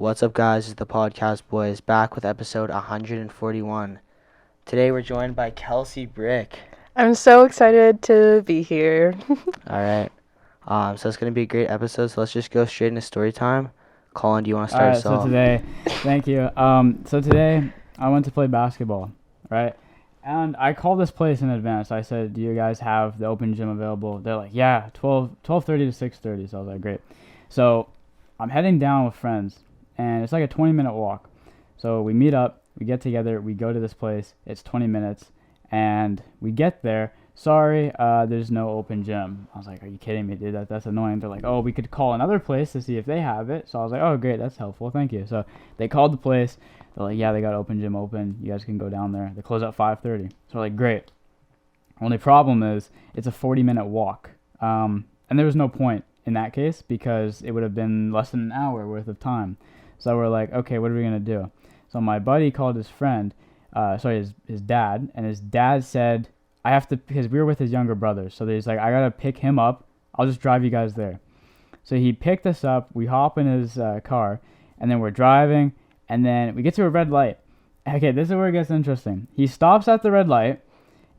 What's up, guys? It's the Podcast Boys back with episode 141. Today we're joined by Kelsey Brick. I'm so excited to be here. All right. So it's gonna be a great episode. So let's just go straight into story time. Colin, do you want to start us off? So today, thank you. So today I went to play basketball, right? And I called this place in advance. I said, "Do you guys have the open gym available?" They're like, "Yeah, 12:30 to 6:30." So I was like, "Great." So I'm heading down with friends, and it's like a 20-minute walk. So we meet up, we get together, we go to this place. It's 20 minutes, and we get there. Sorry, there's no open gym. I was like, "Are you kidding me, dude? That's annoying." They're like, "Oh, we could call another place to see if they have it." So I was like, "Oh, great, that's helpful. Thank you." So they called the place. They're like, "Yeah, they got open gym open. You guys can go down there." They close at 5:30. So we're like, "Great." Only problem is it's a 40-minute walk. And there was no point in that case because it would have been less than an hour worth of time. So we're like, "Okay, what are we gonna do?" So my buddy called his friend, his dad, and his dad said, I have to, because we were with his younger brother. So he's like, "I gotta pick him up. I'll just drive you guys there." So he picked us up. We hop in his car, and then we're driving, and then we get to a red light. Okay, this is where it gets interesting. He stops at the red light,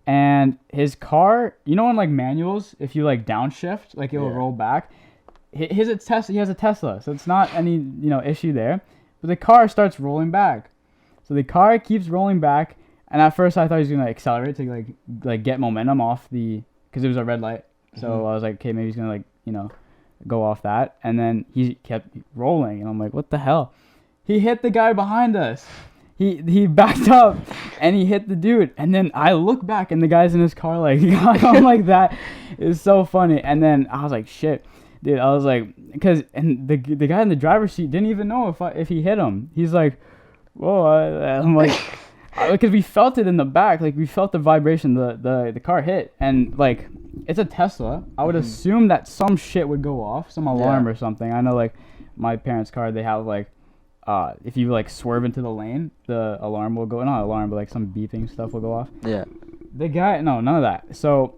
and his car, you know, in like manuals, if you like downshift, like it will roll back. He has a Tesla, so it's not any issue there. But the car starts rolling back. So the car keeps rolling back. And at first I thought he was gonna accelerate to like get momentum off because it was a red light. So I was like, okay, maybe he's gonna go off that. And then he kept rolling, and I'm like, what the hell? He hit the guy behind us. He backed up and he hit the dude. And then I look back and the guy's in his car like I'm like, that is so funny. And then I was like, shit, dude. I was like, and the guy in the driver's seat didn't even know if he hit him. He's like, whoa. I'm like. Because we felt it in the back, like we felt the vibration the car hit, and like it's a Tesla. I would assume that some shit would go off, some alarm or something. I know like my parents' car, they have like if you like swerve into the lane, the alarm will go, not alarm, but like some beeping stuff will go off. Yeah. The guy, no, none of that. So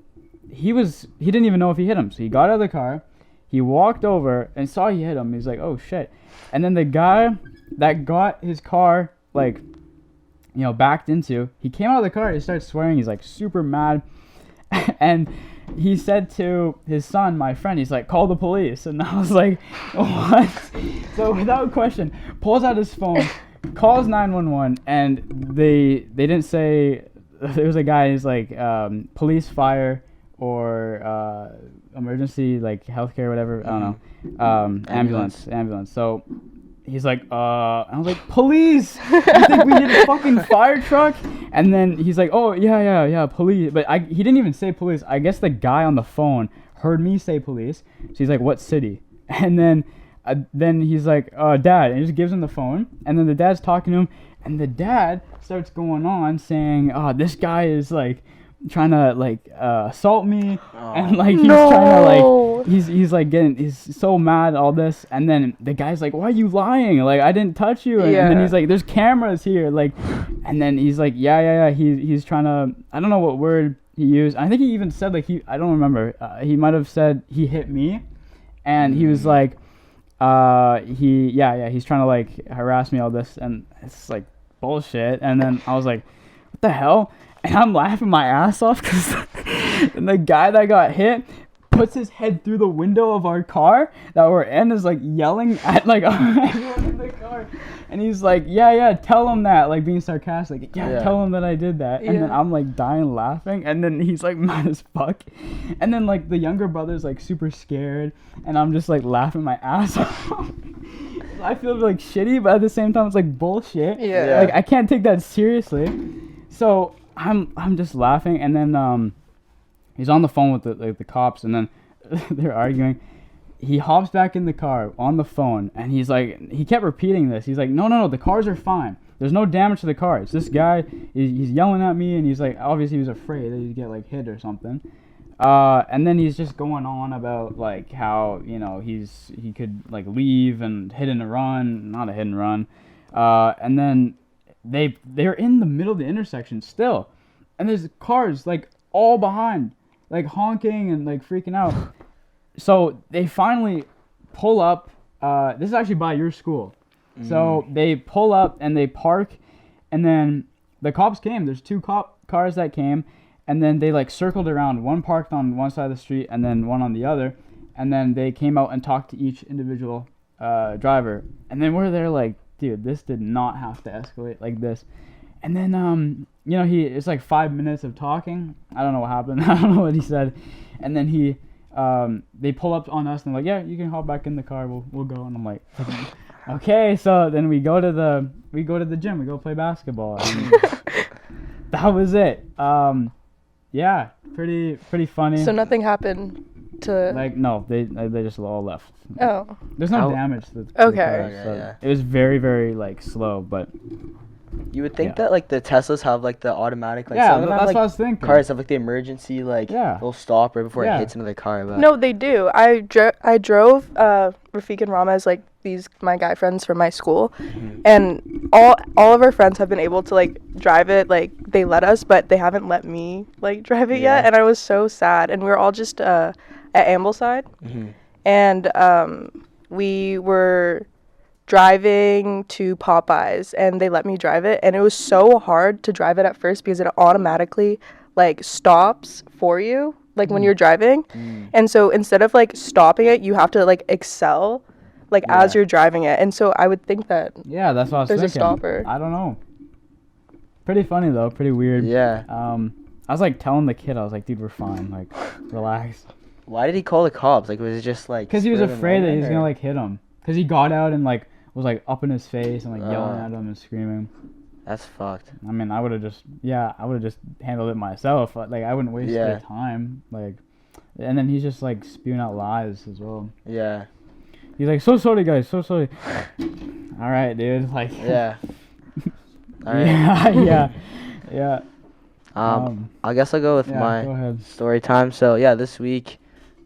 he didn't even know if he hit him. So he got out of the car, he walked over and saw he hit him. He's like, oh shit. And then the guy that got his car like backed into, he came out of the car, he started swearing, he's like super mad, and he said to his son, my friend, he's like, call the police. And I was like, what? So without question, pulls out his phone, calls 911, and they didn't say, there was a guy, he's like, police, fire, or emergency, like healthcare, whatever, I don't know, ambulance. So he's like, I was like, police! You think we need a fucking fire truck? And then he's like, oh, yeah, police. But he didn't even say police. I guess the guy on the phone heard me say police. So he's like, what city? And then he's like, dad. And he just gives him the phone. And then the dad's talking to him. And the dad starts going on saying, this guy is like trying to assault me, and like he's trying to he's like he's so mad, all this. And then the guy's like, why are you lying? Like, I didn't touch you. And then he's like, there's cameras here, like. And then he's like, yeah, he's trying to, I don't know what word he used. I think he even said like I don't remember, he might have said he hit me. And he was like, he's trying to like harass me, all this. And it's like bullshit. And then I was like, what the hell? And I'm laughing my ass off because the guy that got hit puts his head through the window of our car that we're in, is like yelling at like everyone in the car. And he's like, yeah, tell him that, like being sarcastic. Tell him that I did that. And then I'm like dying laughing. And then he's like mad as fuck. And then like the younger brother's like super scared. And I'm just like laughing my ass off. I feel like shitty, but at the same time it's like bullshit. Yeah. Like I can't take that seriously. So I'm just laughing, and then he's on the phone with the cops, and then they're arguing. He hops back in the car on the phone, and he's like, he kept repeating this. He's like, no, the cars are fine. There's no damage to the cars. This guy, he's yelling at me, and he's like, obviously he was afraid that he'd get like hit or something. And then he's just going on about like how he could like leave and hit and run, not a hit and run, and then they're in the middle of the intersection still, and there's cars like all behind, like honking and like freaking out. So they finally pull up. This is actually by your school. So they pull up and they park, and then the cops came. There's 2 cop cars that came, and then they like circled around. One parked on one side of the street and then one on the other, and then they came out and talked to each individual driver. And then we're there like, dude, this did not have to escalate like this. And then it's like 5 minutes of talking. I don't know what happened. I don't know what he said. And then they pull up on us and they're like, yeah, you can hop back in the car. We'll go. And I'm like, okay. So then we go to the gym. We go play basketball. And that was it. Yeah, pretty funny. So nothing happened to... Like, no, they just all left. Oh. There's no damage to the Okay. car, so it was very, very, like, slow, but... You would think that, like, the Teslas have, like, the automatic, like, yeah, some of them that's have, like, what I was thinking. cars have, like, the emergency, like, they'll stop right before it hits another car. But No, they do. I drove Rafiq and Rama's, like, my guy friends from my school, and all of our friends have been able to, like, drive it. Like, they let us, but they haven't let me, like, drive it yet, and I was so sad. And we were all just at Ambleside, and we were driving to Popeyes, and they let me drive it, and it was so hard to drive it at first because it automatically like stops for you like when you're driving, and so instead of like stopping it, you have to like excel like as you're driving it. And so I would think that that's what I was there's thinking. a stopper. I don't know. Pretty funny though, pretty weird. I was like telling the kid, I was like, dude, we're fine, like relax. Why did he call the cops? Like, was it just like... Because he was afraid that he was gonna like hit him. Because he got out and like was like up in his face and like yelling at him and screaming. That's fucked. I mean, I would have just handled it myself. Like, I wouldn't waste their time. Like, and then he's just like spewing out lies as well. Yeah. He's like, so sorry guys, so sorry. All right, dude. Like. Yeah. All right. Yeah. I guess I'll go with my story time. So yeah, this week,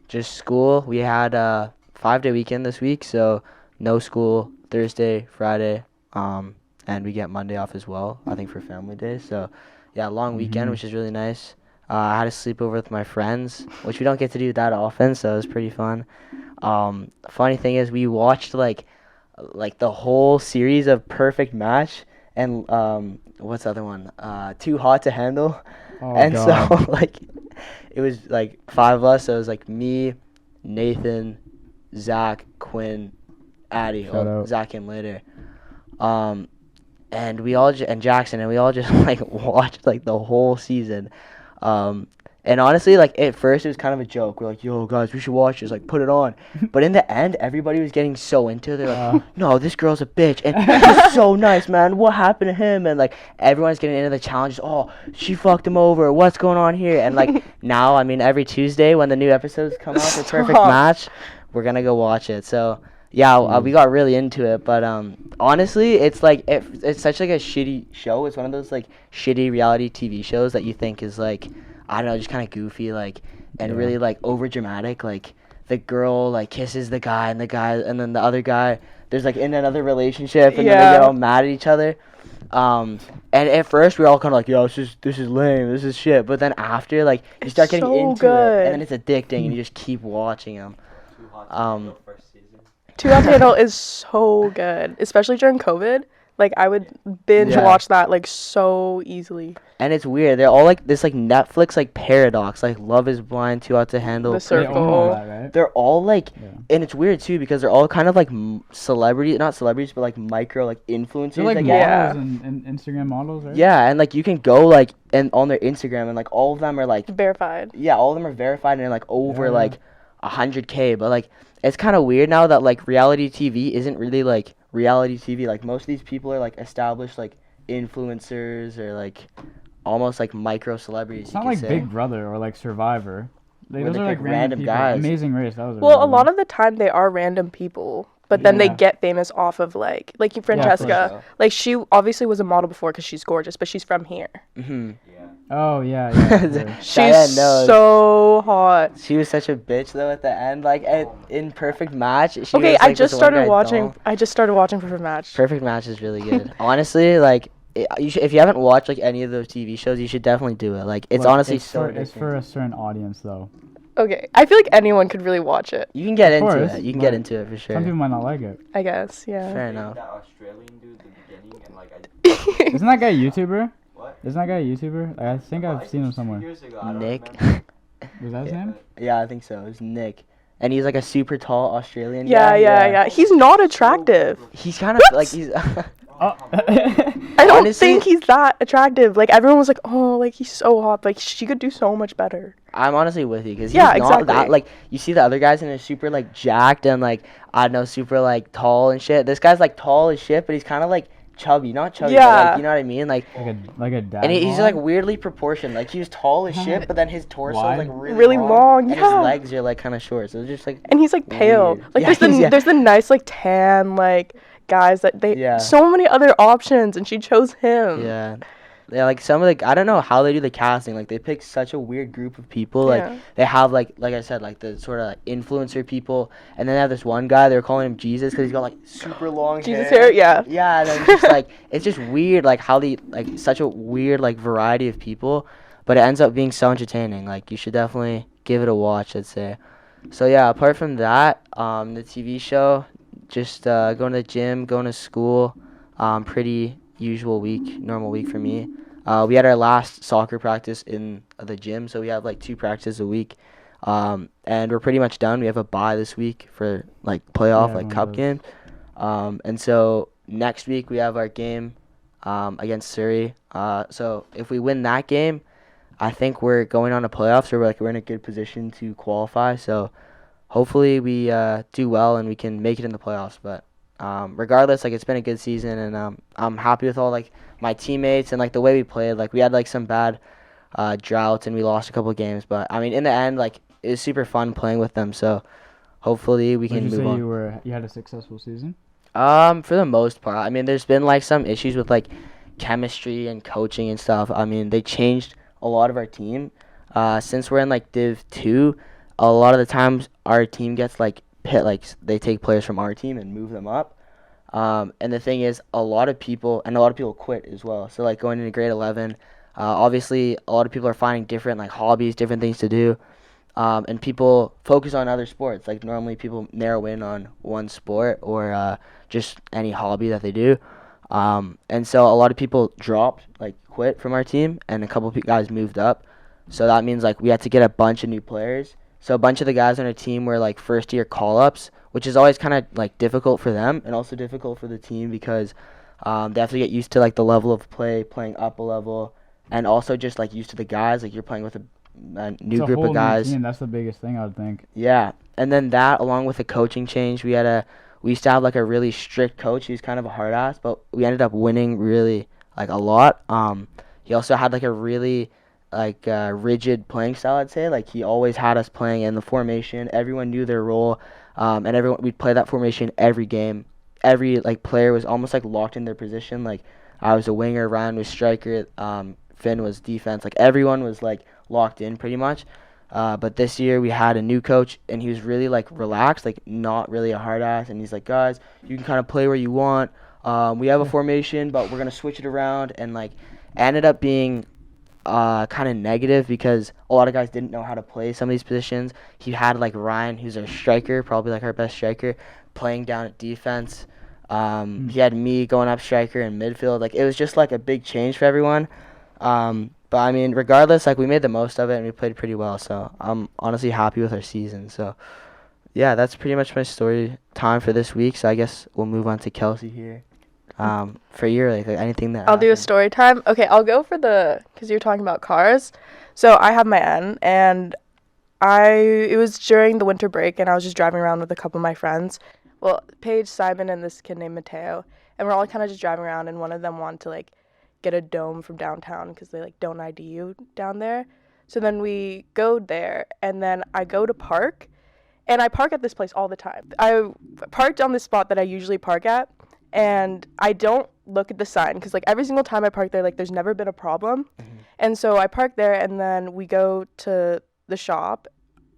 just school. We had a 5-day weekend this week, so no school Thursday, Friday, and we get Monday off as well, I think, for family day. So yeah, long weekend, which is really nice. I had a sleepover with my friends, which we don't get to do that often, so it was pretty fun. Funny thing is, we watched like the whole series of Perfect Match and what's the other one? Too Hot to Handle. Oh, and God. so like it was like 5 of us. So it was like me, Nathan, Zach, Quinn, Addie. Zach came later. And we all and Jackson, and we all just like watched like the whole season. And honestly, like at first it was kind of a joke. We're like, yo guys, we should watch this, like put it on. But in the end, everybody was getting so into it. They're like, no, this girl's a bitch, and he's so nice, man. What happened to him? And like everyone's getting into the challenges. Oh, she fucked him over. What's going on here? And like now, I mean, every Tuesday when the new episodes come out for Perfect Match, we're gonna go watch it. So yeah, we got really into it. But honestly, it's like it's such like a shitty show. It's one of those like shitty reality TV shows that you think is like, I don't know, just kind of goofy, like, and really, like, over-dramatic. Like, the girl, like, kisses the guy, and then the other guy, there's, like, in another relationship, and then they get all mad at each other. And at first, we were all kind of like, yo, this is lame, this is shit. But then after, like, you start getting into it, and then it's addicting, and you just keep watching them. Too Hot to Handle is so good, especially during COVID. Like, I would binge watch that, like, so easily. And it's weird. They're all, like, this, like, Netflix, like, paradox. Like, Love is Blind, Too Hot to Handle. The Circle. Right? They're all, like, and it's weird, too, because they're all kind of, like, not celebrities, but, like, micro, like, influencers. They're, like, models and Instagram models, right? Yeah, and, like, you can go, like, and on their Instagram, and, like, all of them are, like... verified. Yeah, all of them are verified, and they're, like, over, like, 100K. But, like, it's kind of weird now that, like, reality TV isn't really, like... reality TV. Like most of these people are like established like influencers or like almost like micro celebrities. It's not like Big Brother or like Survivor. Those are like random people. guys. Amazing Race. That was a lot of the time they are random people, but then they get famous off of like Francesca. Like she obviously was a model before because she's gorgeous, but she's from here. Oh yeah. She's so hot. She was such a bitch though at the end. Like in Perfect Match. She okay, was, like, I just started watching Perfect Match. Perfect Match is really good. Honestly, like if you haven't watched like any of those TV shows, you should definitely do it. Like it's honestly so. It's for a certain audience though. Okay, I feel like anyone could really watch it. You can get Of into course, it. You can but get into it for sure. Some people might not like it. I guess, yeah. Fair enough. That Australian dude at the beginning, and like Isn't that guy a YouTuber? What? Isn't that guy a YouTuber? Like, I think I've seen him somewhere. Years ago, I don't Nick. remember. Was that his name? Yeah, I think so. It's Nick, and he's like a super tall Australian Yeah, guy. yeah. He's not attractive. He's kind of like he's. Oh. I don't Honestly- think he's that attractive. Like, everyone was like, oh, like, he's so hot. Like, she could do so much better. I'm honestly with you because he's Yeah, not exactly. that like you see the other guys and they're super like jacked and like I don't know super like tall and shit. This guy's like tall as shit, but he's kind of like chubby, not chubby, but Yeah. like you know what I mean, like. like a dad. And he's bod? like weirdly proportioned. Like he was tall as shit, but then his torso is Wide? like really, Really long, and yeah. his legs are like kind of short. So it's just like And he's, like, pale. Weird. Like, Yeah, yeah. there's the nice, like, tan, like, guys that they... Yeah. So many other options, and she chose him. yeah, like some of the I don't know how they do the casting. Like they pick such a weird group of people. Like Yeah. they have like I said like the sort of like influencer people, and then they have this one guy. They were calling him Jesus because he's got like super long Jesus hair, yeah. Yeah, and then just like it's just weird like how they like such a weird like variety of people, but it ends up being so entertaining. Like you should definitely give it a watch, I'd say. So yeah, apart from that, the TV show, just going to the gym, going to school, pretty normal week for me. We had our last soccer practice in the gym, so we have like 2 practices a week, and we're pretty much done. We have a bye this week for like playoff, Yeah, like everyone cup does. games, and so next week we have our game against Surrey. So if we win that game, I think we're going on to playoffs, so we're in a good position to qualify. So hopefully we do well and we can make it in the playoffs. But regardless, like it's been a good season, and I'm happy with all like my teammates and like the way we played. Like we had like some bad droughts and we lost a couple of games, but I mean in the end, like it was super fun playing with them. So hopefully we Would can you move say on. you had a successful season? For the most part, I mean, there's been like some issues with like chemistry and coaching and stuff. I mean, they changed a lot of our team. Since we're in like Div 2, a lot of the times our team gets like they take players from our team and move them up. And the thing is, a lot of people quit as well. So like going into grade 11, obviously a lot of people are finding different like hobbies, different things to do. And people focus on other sports. Like normally people narrow in on one sport or just any hobby that they do. And so a lot of people quit from our team, and a couple of guys moved up. So that means like we had to get a bunch of new players. So a bunch of the guys on our team were like first year call-ups, which is always kind of like difficult for them and also difficult for the team because they have to get used to like the level of play, playing up a level, and also just like used to the guys. Like you're playing with a new It's a group whole of guys. New team. That's the biggest thing I would think. Yeah, and then that along with the coaching change, we used to have like a really strict coach. He was kind of a hard ass, but we ended up winning really like a lot. He also had like a really rigid playing style, I'd say. Like he always had us playing in the formation. Everyone knew their role, and we'd play that formation every game. Every like player was almost like locked in their position. Like I was a winger, Ryan was striker, Finn was defense. Like everyone was like locked in pretty much. But this year we had a new coach, and he was really like relaxed, like not really a hard ass. And he's like, guys, you can kind of play where you want. We have a formation, but we're gonna switch it around, and like ended up being kind of negative because a lot of guys didn't know how to play some of these positions. He had like Ryan, who's our striker, probably like our best striker, playing down at defense. He had me going up striker and midfield. Like it was just like a big change for everyone. But I mean, regardless, like we made the most of it and we played pretty well. So I'm honestly happy with our season. So yeah, that's pretty much my story time for this week. So I guess we'll move on to Kelsey here. For your like anything that I'll do a happened. story time. Okay, I'll go for because you're talking about cars. So I have my N, and it was during the winter break, and I was just driving around with a couple of my friends. Well, Paige, Simon, and this kid named Mateo, and we're all kind of just driving around, and one of them wanted to like get a dome from downtown because they like don't ID you down there. So then we go there, and then I go to park, and I park at this place all the time. I parked on the spot that I usually park at, and I don't look at the sign because like every single time I park there, like there's never been a problem. And so I park there, and then we go to the shop,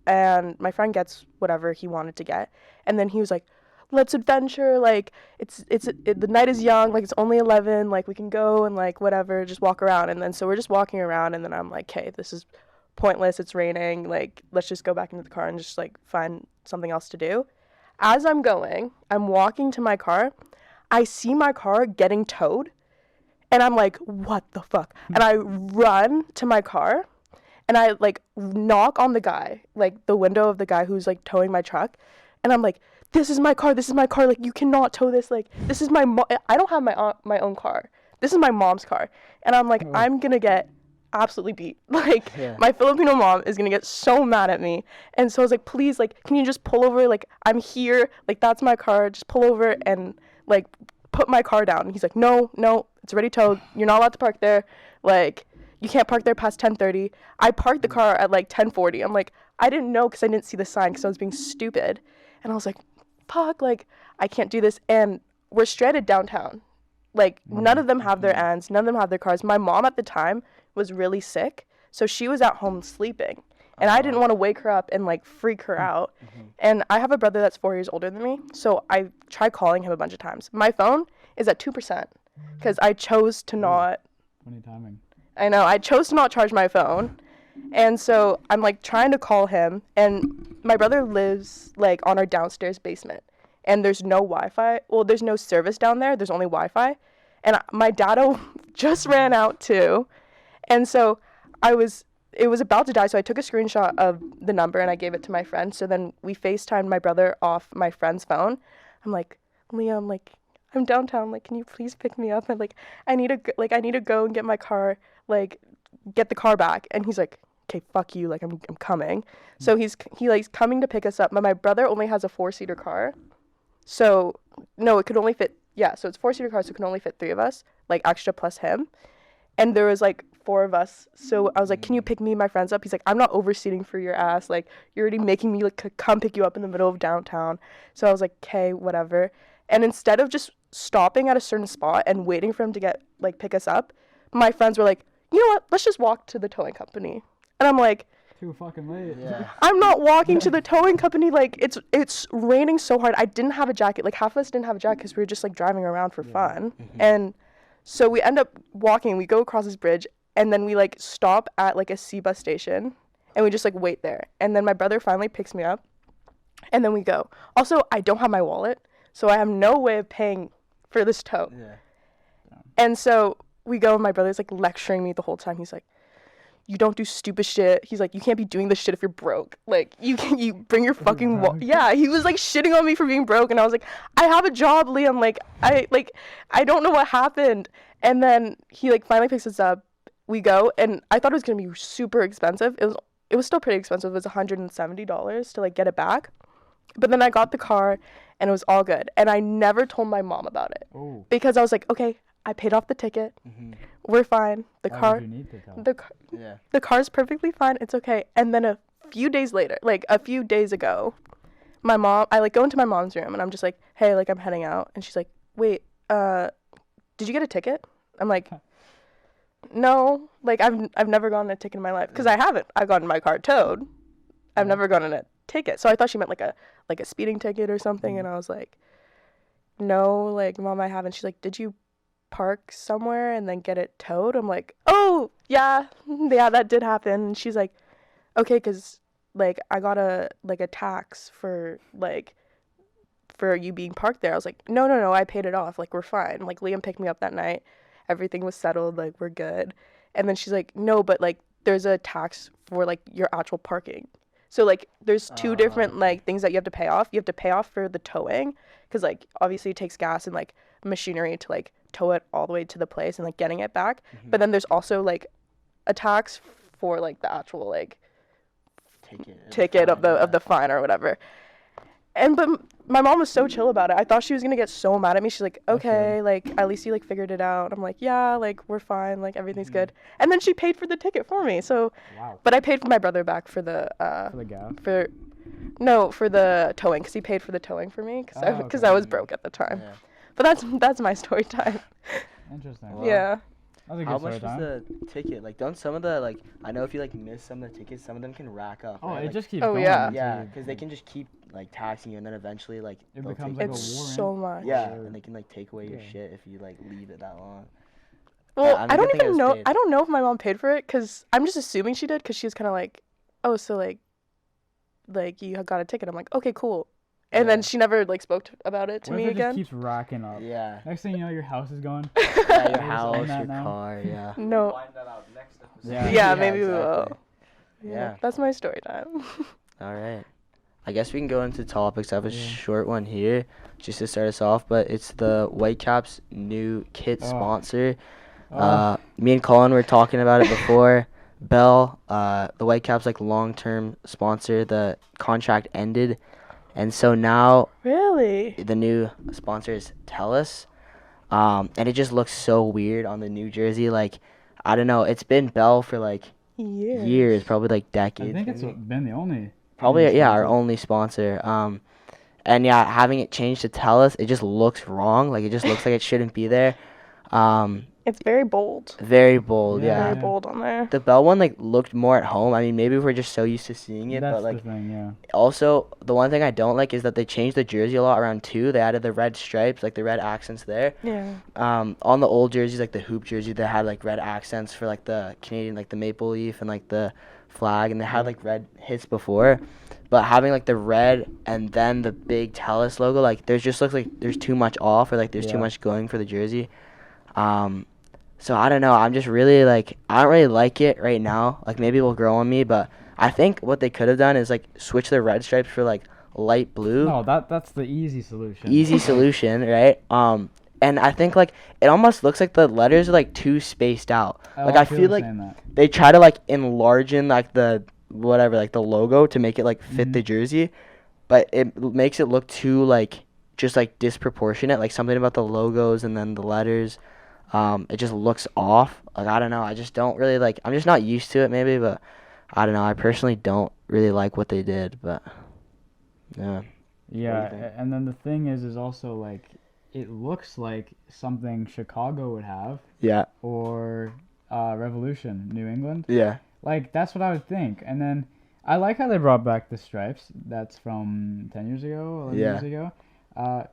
and my friend gets whatever he wanted to get, and then he was like, let's adventure, like the night is young, like it's only 11, like we can go and like whatever, just walk around. And then so we're just walking around, and then I'm like, okay, this is pointless. It's raining. Like, let's just go back into the car and just, like, find something else to do. As I'm walking to my car. I see my car getting towed. And I'm like, what the fuck? And I run to my car. And I, like, knock on the guy. Like, the window of the guy who's, like, towing my truck. And I'm like, this is my car. Like, you cannot tow this. Like, this is I don't have my own car. This is my mom's car. And I'm like, I'm going to get absolutely beat. Like, my Filipino mom is going to get so mad at me. And so I was like, please, like, can you just pull over? Like, I'm here. Like, that's my car. Just pull over and, like, put my car down. And he's like, no, it's already towed. You're not allowed to park there. Like, you can't park there past 10:30. I parked the car at, like, 10:40. I'm like, I didn't know because I didn't see the sign because I was being stupid. And I was like, fuck, like, I can't do this. And we're stranded downtown. Like, none of them have their ends. None of them have their cars. My mom at the time was really sick, so she was at home sleeping. And I didn't want to wake her up and, like, freak her out. And I have a brother that's 4 years older than me, so I tried calling him a bunch of times. My phone is at 2% because I chose to not. Funny timing. I know. I chose to not charge my phone. And so I'm, like, trying to call him. And my brother lives, like, on our downstairs basement. And there's no Wi-Fi. Well, there's no service down there. There's only Wi-Fi. And my dado just ran out, too. And so it was about to die, so I took a screenshot of the number and I gave it to my friend. So then we FaceTimed my brother off my friend's phone. I'm like, Liam, like, I'm downtown. Like, can you please pick me up? And, like, I need to go and get my car, like, get the car back. And he's like, okay, fuck you. Like, I'm coming. So he's coming to pick us up. But my brother only has a 4-seater car. So, no, it could only fit, so it's 4-seater car, so it can only fit 3 of us, like, extra plus him. And there was, like, 4 of us. So I was like, can you pick me and my friends up? He's like, I'm not overseating for your ass. Like, you're already making me, like, come pick you up in the middle of downtown. So I was like, okay, whatever. And instead of just stopping at a certain spot and waiting for him to get, like, pick us up, my friends were like, you know what? Let's just walk to the towing company. And I'm like, too fucking late. Yeah. I'm not walking to the towing company. Like, it's raining so hard. I didn't have a jacket. Like, half of us didn't have a jacket because we were just, like, driving around for fun. And so we end up walking. We go across this bridge, and then we, like, stop at, like, a C-bus station, and we just, like, wait there. And then my brother finally picks me up, and then we go. Also, I don't have my wallet, so I have no way of paying for this tow. Yeah. And so we go, and my brother's, like, lecturing me the whole time. He's like, you don't do stupid shit. He's like, you can't be doing this shit if you're broke. Like, you bring your fucking yeah. He was, like, shitting on me for being broke, and I was like, I have a job, Liam. Like, I don't know what happened. And then he, like, finally picks us up. We go, and I thought it was gonna be super expensive. It was still pretty expensive. It was $170 to, like, get it back. But then I got the car, and it was all good. And I never told my mom about it because I was like, okay, I paid off the ticket. We're fine. The car's perfectly fine. It's okay. And then a few days ago, my mom, I, like, go into my mom's room and I'm just like, hey, like, I'm heading out. And she's like, wait, did you get a ticket? I'm like, no, like, I've never gotten a ticket in my life because I haven't. I've gotten my car towed. I've never gotten a ticket. So I thought she meant like a speeding ticket or something. And I was like, no, like, Mom, I haven't. She's like, did you park somewhere and then get it towed? I'm like, oh yeah, that did happen. And she's like, okay, because, like, I got a tax for you being parked there. I was like, no, I paid it off, like, we're fine. Like, Liam picked me up that night, everything was settled, like, we're good. And then she's like, no, but, like, there's a tax for, like, your actual parking. So, like, there's 2 different, like, things that you have to pay off. You have to pay off for the towing because, like, obviously it takes gas and, like, machinery to, like, tow it all the way to the place and, like, getting it back. But then there's also, like, a tax for, like, the actual, like, ticket of the fine or whatever. But my mom was so chill about it. I thought she was gonna get so mad at me. She's like, okay, like, at least you, like, figured it out. I'm like, yeah, like, we're fine, like, everything's good. And then she paid for the ticket for me. So, but I paid for my brother back for the gas? for the towing, because he paid for the towing for me because I was broke at the time. Yeah. But that's my story time. Interesting. Well, Yeah. How much was the ticket? Like, don't some of the, like, I know if you, like, miss some of the tickets, some of them can rack up. Oh, right? it Like, just keeps Oh, going. yeah. yeah, because they can just keep, like, taxing you, and then eventually, like, It they'll becomes take like It's a war. so much. yeah, and they can, like, take away your Yeah. shit if you, like, leave it that long. Well, I'm I don't good thing it even was know. paid. I don't know if my mom paid for it because I'm just assuming she did because she was kind of like, oh, so like you got a ticket. I'm like, okay, cool. And then Yeah. she never like spoke about it to What me if it just again. keeps racking up? Yeah. Next thing you know, your house is going. Yeah, your We'll just own house, that your now. car, yeah. No. Find that out next episode. Yeah. Yeah, maybe we exactly. will. Yeah. That's my story time. All right. I guess we can go into topics. I have a Yeah. short one here just to start us off, but it's the Whitecaps new kit Oh. sponsor. Oh. Me and Colin were talking about it before. Bell, the Whitecaps like long-term sponsor, the contract ended, and so now Really? the new sponsor is TELUS. And it just looks so weird on the new jersey. Like, I don't know. It's been Bell for like years, probably like I decades. think it's maybe. been the only. Probably, yeah, our sponsor. only sponsor. And yeah, having it changed to TELUS, it just looks wrong. Like, it just looks like it shouldn't be there. It's very bold. Very bold, Yeah. Very yeah. bold on there. The Bell one like looked more at home. I mean, maybe we're just so used to seeing it, That's but like the thing, yeah. also the one thing I don't like is that they changed the jersey a lot around two. They added the red stripes, like the red accents there. Yeah. On the old jerseys, like the hoop jersey, they had like red accents for like the Canadian, like the maple leaf and like the flag, and they had like red hits before. But having like the red and then the big TELUS logo, like there's just looks like there's too much off, or like there's too Yeah. much going for the jersey. So I don't know. I'm just really like I don't really like it right now. Like maybe it will grow on me, but I think what they could have done is like switch the red stripes for like light blue. No, that's the easy solution. Easy solution, right? And I think like it almost looks like the letters are like too spaced out. Like I feel like saying that. they try to like enlarge like the whatever, like the logo to make it like fit the jersey, but it makes it look too like just like disproportionate. Like something about the logos and then the letters, it just looks off. Like I don't know. I just don't really like. I'm just not used to it maybe, but I don't know. I personally don't really like what they did, but yeah. Yeah, think? and then the thing is also like it looks like something Chicago would have Yeah. or Revolution, New England. Yeah. Like that's what I would think. And then I like how they brought back the stripes. That's from 10 years ago, 11 Yeah. years ago.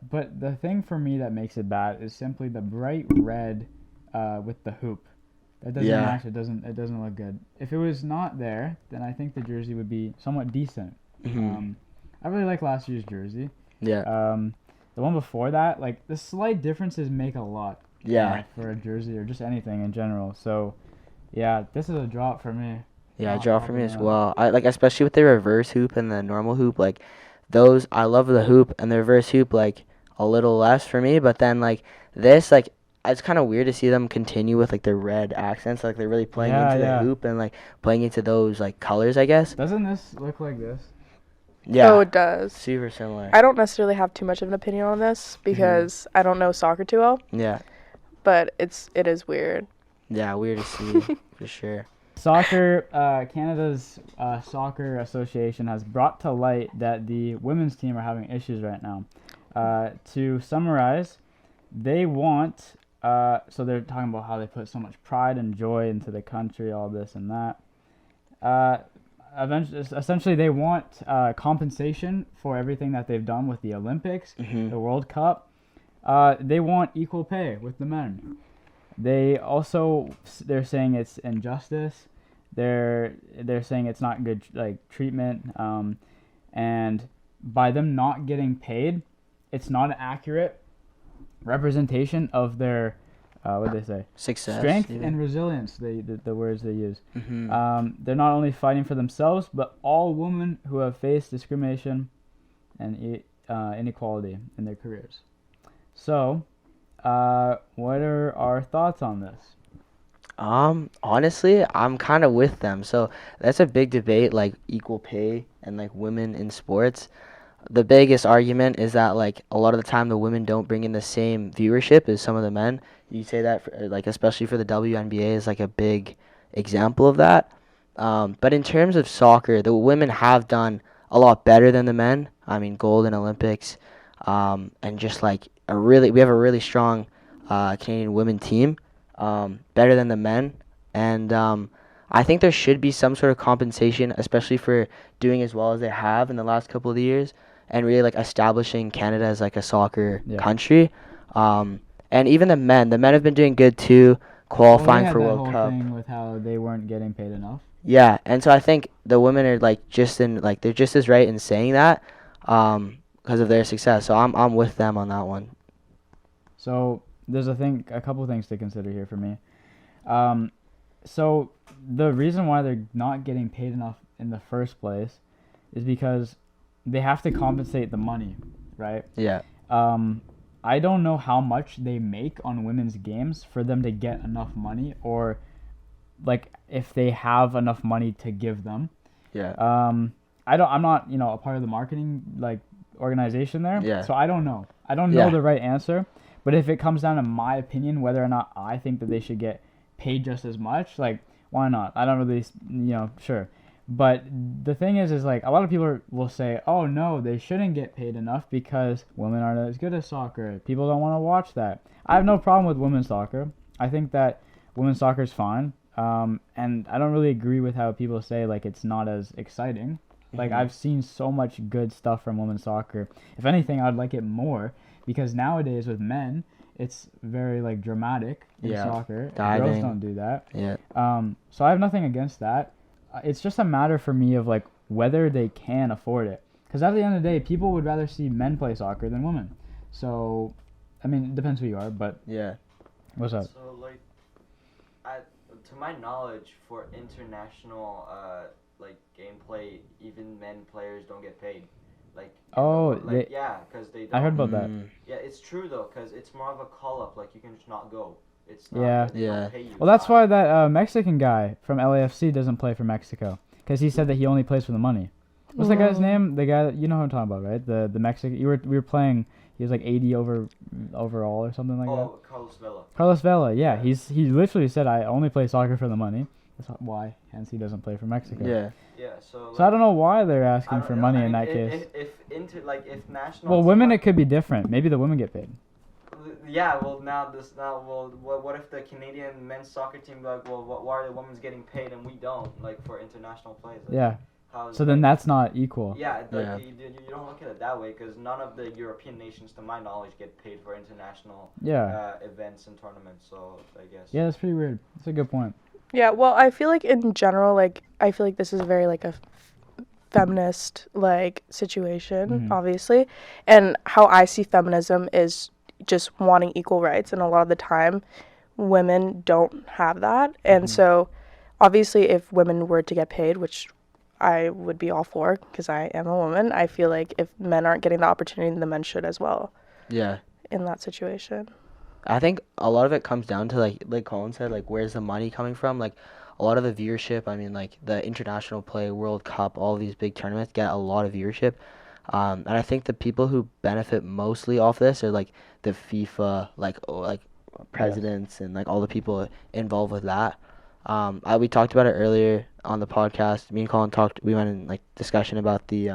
But the thing for me that makes it bad is simply the bright red with the hoop. That doesn't Yeah. match. It doesn't look good. If it was not there, then I think the jersey would be somewhat decent. Mhm. I really like last year's jersey. Yeah. The one before that, like the slight differences make a lot. Yeah. For a jersey or just anything in general. So, yeah, this is a drop for me. Yeah, Not draw for me as helping well. I like especially with the reverse hoop and the normal hoop, like those I love the hoop and the reverse hoop like a little less for me, but then like this like it's kind of weird to see them continue with like the red accents, like they're really playing Yeah, into yeah. the hoop and like playing into those like colors, I guess. Doesn't this look like this? Yeah. Oh, it does. Super similar. I don't necessarily have too much of an opinion on this because I don't know soccer too well, Yeah. but it is weird. Yeah, weird to see for sure. Soccer, Canada's Soccer Association has brought to light that the women's team are having issues right now. To summarize, they want, so they're talking about how they put so much pride and joy into the country, all this and that. Essentially, they want compensation for everything that they've done with the Olympics, Mhm. the World Cup. They want equal pay with the men. They're saying it's injustice. They're saying it's not good treatment. And by them not getting paid, it's not an accurate representation of their what they say Success. strength even. and resilience. The words they use. Mhm. They're not only fighting for themselves, but all women who have faced discrimination and inequality in their careers. So, what are our thoughts on this? Honestly, I'm kind of with them. So that's a big debate, like equal pay and like women in sports. The biggest argument is that like a lot of the time the women don't bring in the same viewership as some of the men. You say that for, like especially for the WNBA is like a big example of that. But in terms of soccer, the women have done a lot better than the men. I mean, gold in Olympics, and just like we have a really strong Canadian women team, better than the men, and I think there should be some sort of compensation, especially for doing as well as they have in the last couple of years, and really like establishing Canada as like a soccer country. And even the men have been doing good too. qualifying they had for that World whole Cup. thing with how they weren't getting paid enough. Yeah, and so I think the women are like they're just as right in saying that, because of their success. So I'm with them on that one. So there's a couple things to consider here for me. So the reason why they're not getting paid enough in the first place is because they have to compensate the money, right? Yeah. I don't know how much they make on women's games for them to get enough money, or like if they have enough money to give them. Yeah. I'm not, a part of the marketing like organization there. Yeah. So I don't know. I don't know the right answer. But if it comes down to my opinion, whether or not I think that they should get paid just as much, like, why not? I don't really, sure. But the thing is like, a lot of people will say, oh, no, they shouldn't get paid enough because women aren't as good as soccer. People don't want to watch that. I have no problem with women's soccer. I think that women's soccer is fine. And I don't really agree with how people say, like, it's not as exciting. Like, I've seen so much good stuff from women's soccer. If anything, I'd like it more because nowadays with men, it's very, like, dramatic in soccer. Diving. Girls don't do that. Yeah. So I have nothing against that. It's just a matter for me of, like, whether they can afford it. Because at the end of the day, people would rather see men play soccer than women. So, I mean, it depends who you are, but... Yeah. What's up? So, like, to my knowledge, for international, gameplay, even men players don't get paid. Like, because they don't. I heard about that. Yeah, it's true, though, because it's more of a call-up. Like, you can just not go. It's not, Yeah. they don't pay you. Well, that's why that Mexican guy from LAFC doesn't play for Mexico. Because he said that he only plays for the money. What's that guy's name? The guy, you know who I'm talking about, right? The Mexican, we were playing, he was like 80 overall or something like that. Oh, Carlos Vela. Carlos Vela, yeah. He literally said, I only play soccer for the money. That's why, hence he doesn't play for Mexico. Yeah. Yeah, so... So I don't know why they're asking for money in that case. If national... Well, women, it could be different. Maybe the women get paid. Yeah, well, what if the Canadian men's soccer team be like, well, why are the women's getting paid and we don't, like, for international plays? Like, Yeah. So then that's not equal. Yeah, you don't look at it that way, because none of the European nations, to my knowledge, get paid for international events and tournaments, so I guess. Yeah, that's pretty weird. That's a good point. Yeah, well, I feel like in general, like, I feel like this is very, like, a feminist, like, situation, obviously. And how I see feminism is just wanting equal rights. And a lot of the time, women don't have that. And so, obviously, if women were to get paid, which I would be all for, because I am a woman, I feel like if men aren't getting the opportunity, the men should as well. Yeah. In that situation. I think a lot of it comes down to like Colin said, like where's the money coming from? Like a lot of the viewership, I mean like the international play, World Cup, all these big tournaments get a lot of viewership. And I think the people who benefit mostly off this are like the FIFA like presidents and like all the people involved with that. We talked about it earlier on the podcast. Me and Colin we went in like discussion about the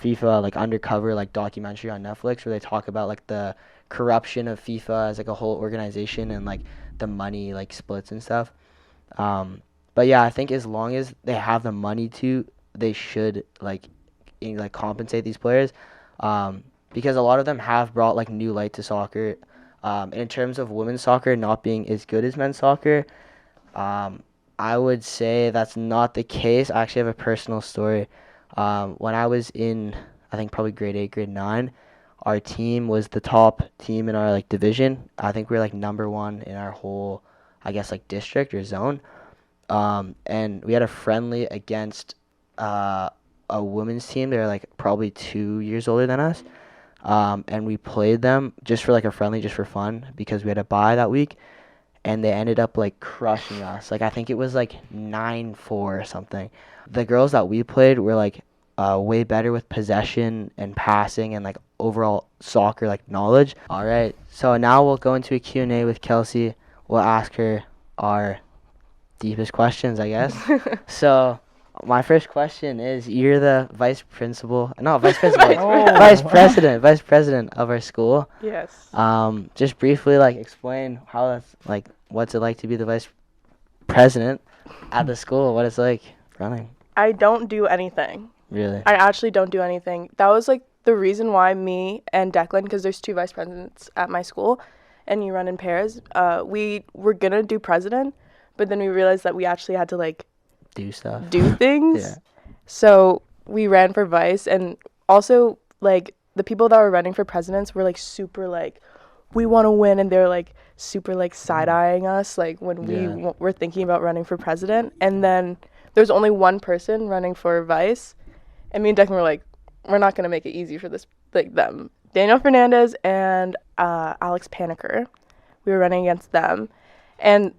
FIFA like undercover like documentary on Netflix where they talk about like the corruption of FIFA as like a whole organization and like the money like splits and stuff. But yeah, I think as long as they have the money to, they should like compensate these players, because a lot of them have brought like new light to soccer. And in terms of women's soccer not being as good as men's soccer, I would say that's not the case. I actually have a personal story. When I was in, I think probably grade 8, grade 9, our team was the top team in our like division. I think we were like number 1 in our whole, I guess like district or zone. And we had a friendly against a women's team. They're like probably 2 years older than us. And we played them just for like a friendly, just for fun, because we had a bye that week. And they ended up like crushing us. Like I think it was like 9-4 or something. The girls that we played were like way better with possession and passing and like overall soccer like knowledge. All right, so now we'll go into a Q&A with Kelsey. We'll ask her our deepest questions, I guess. So my first question is, you're the vice president of our school. Yes. Just briefly like explain how that's like, what's it like to be the vice president at the school, what it's like running. I don't do anything. Really? I actually don't do anything. That was like the reason why me and Declan, because there's 2 vice presidents at my school, and you run in pairs. We were gonna do president, but then we realized that we actually had to like Do stuff. do things. Yeah. So we ran for vice, and also like the people that were running for presidents were like super like, we want to win, and they're like super like side-eyeing us like when we were thinking about running for president. And then there's only one person running for vice, and me and Declan were like, we're not gonna make it easy for this like them. Daniel Fernandez and Alex Paniker, we were running against them, and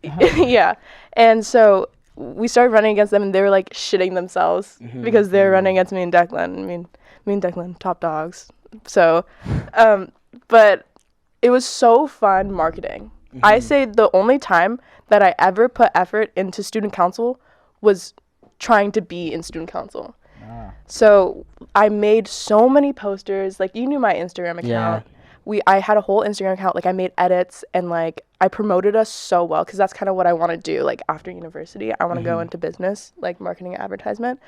yeah, and so we started running against them, and they were like shitting themselves because they're running against me and Declan. I mean, me and Declan, top dogs. So, but it was so fun marketing. I say the only time that I ever put effort into student council was trying to be in student council. So I made so many posters. Like, you knew my Instagram account. I had a whole Instagram account. Like, I made edits, and like I promoted us so well because that's kind of what I want to do. Like, after university, I want to go into business, like marketing and advertisement.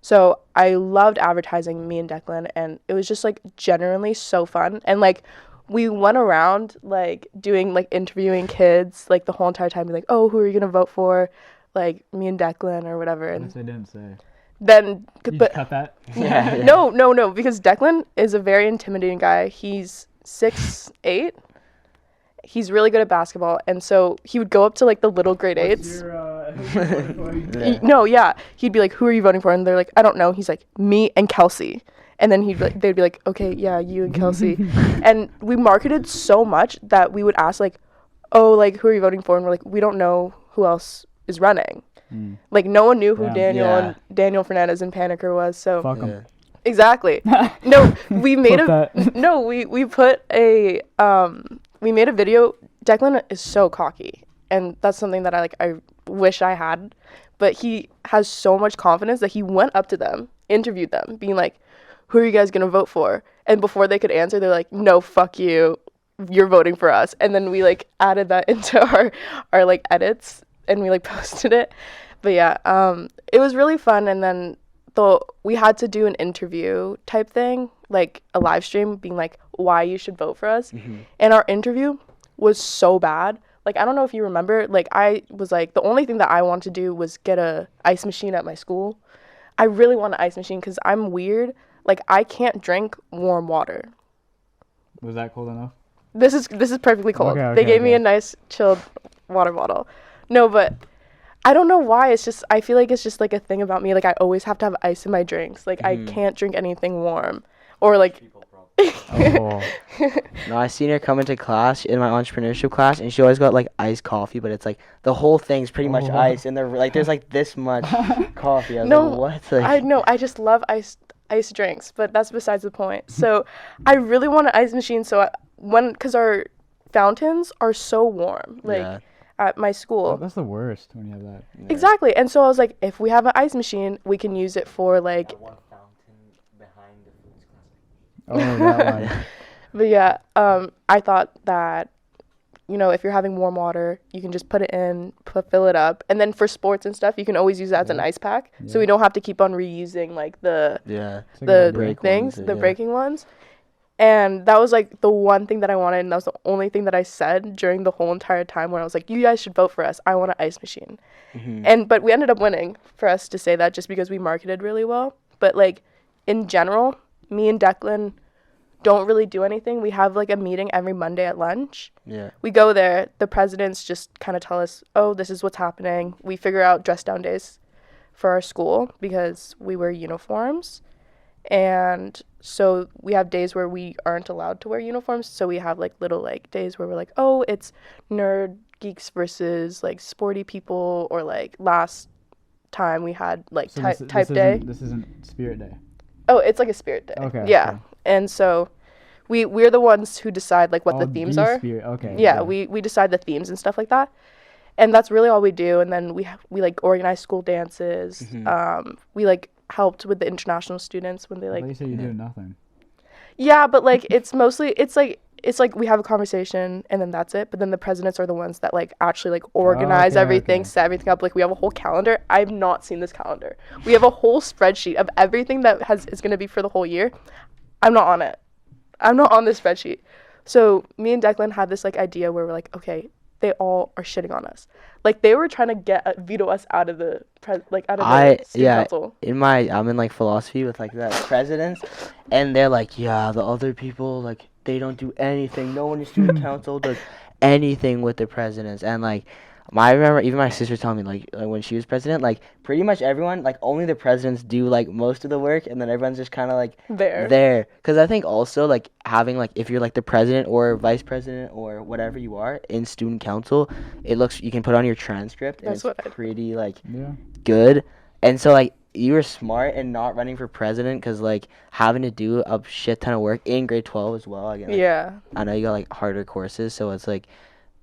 So I loved advertising, me and Declan, and it was just like generally so fun. And like we went around like doing like interviewing kids like the whole entire time, be like, oh, who are you gonna vote for? Like me and Declan or whatever. And I didn't say. Then, but cut that. No, because Declan is a very intimidating guy. He's 6'8". He's really good at basketball, and so he would go up to like the little grade 8s. He'd be like, who are you voting for? And they're like, I don't know. He's like, me and Kelsey. And then they'd be like, okay, yeah, you and Kelsey. And we marketed so much that we would ask like, oh, like, who are you voting for? And we're like, we don't know who else is running. Like, no one knew who Daniel Fernandez and Paniker was. So fuck them. Exactly. No, we made we put a we made a video. Declan is so cocky, and that's something that I wish I had. But he has so much confidence that he went up to them, interviewed them, being like, who are you guys gonna vote for? And before they could answer, they're like, no, fuck you, you're voting for us. And then we like added that into our like edits, and we like posted it. But yeah, it was really fun. And then we had to do an interview type thing, like a live stream, being like, why you should vote for us. And our interview was so bad. Like, I don't know if you remember, like, I was like, the only thing that I wanted to do was get a ice machine at my school. I really want an ice machine because I'm weird. Like, I can't drink warm water. Was that cold enough? This is perfectly cold. Okay, they gave me a nice chilled water bottle. No, but I don't know why. It's just, I feel like it's just like a thing about me. Like, I always have to have ice in my drinks. Like, I can't drink anything warm. Or like, No, I seen her come into class in my entrepreneurship class, and she always got like iced coffee, but it's like the whole thing's pretty much ice, and there's like this much coffee. I was like, what? Like, I know. I just love ice drinks, but that's besides the point. So I really want an ice machine. So because our fountains are so warm, like at my school. Oh, that's the worst when you have that. Yeah. Exactly. And so I was like, if we have an ice machine, we can use it for like. That one fountain behind the foods class. Oh, that one. But yeah, I thought that, you know, if you're having warm water, you can just put it in, fill it up, and then for sports and stuff, you can always use it as an ice pack. Yeah. So we don't have to keep on reusing like the breaking ones. And that was like the one thing that I wanted, and that was the only thing that I said during the whole entire time where I was like, you guys should vote for us. I want an ice machine. But we ended up winning for us to say that just because we marketed really well. But like in general, me and Declan don't really do anything. We have like a meeting every Monday at lunch. Yeah. We go there. The presidents just kind of tell us, oh, this is what's happening. We figure out dress down days for our school because we wear uniforms. And so we have days where we aren't allowed to wear uniforms. So we have like little like days where we're like, oh, it's nerd geeks versus like sporty people, or like last time we had like type day. This isn't Spirit Day. Oh, it's like a Spirit Day. Okay. Yeah. Okay. And so we're the ones who decide like what the themes are. Okay. Yeah, we decide the themes and stuff like that. And that's really all we do. And then we like organize school dances. We like helped with the international students when they like. Well, you say you do nothing. Yeah, but like it's mostly it's like we have a conversation and then that's it. But then the presidents are the ones that like actually like organize everything, set everything up. Like we have a whole calendar. I've not seen this calendar. We have a whole spreadsheet of everything that is going to be for the whole year. I'm not on it. I'm not on this spreadsheet. So me and Declan had this like idea where we're like, okay, they all are shitting on us. Like they were trying to veto us out of the student council. I'm in like philosophy with like the presidents, and they're like, yeah, the other people like they don't do anything. No one in student council does anything with the presidents, and like. I remember even my sister telling me like when she was president, like pretty much everyone, like only the presidents do like most of the work, and then everyone's just kind of like there. Because I think also like having like if you're like the president or vice president or whatever you are in student council, you can put on your transcript and it's pretty like good. And so like you were smart in not running for president because like having to do a shit ton of work in grade 12 as well. Again, like, I know you got like harder courses, so it's like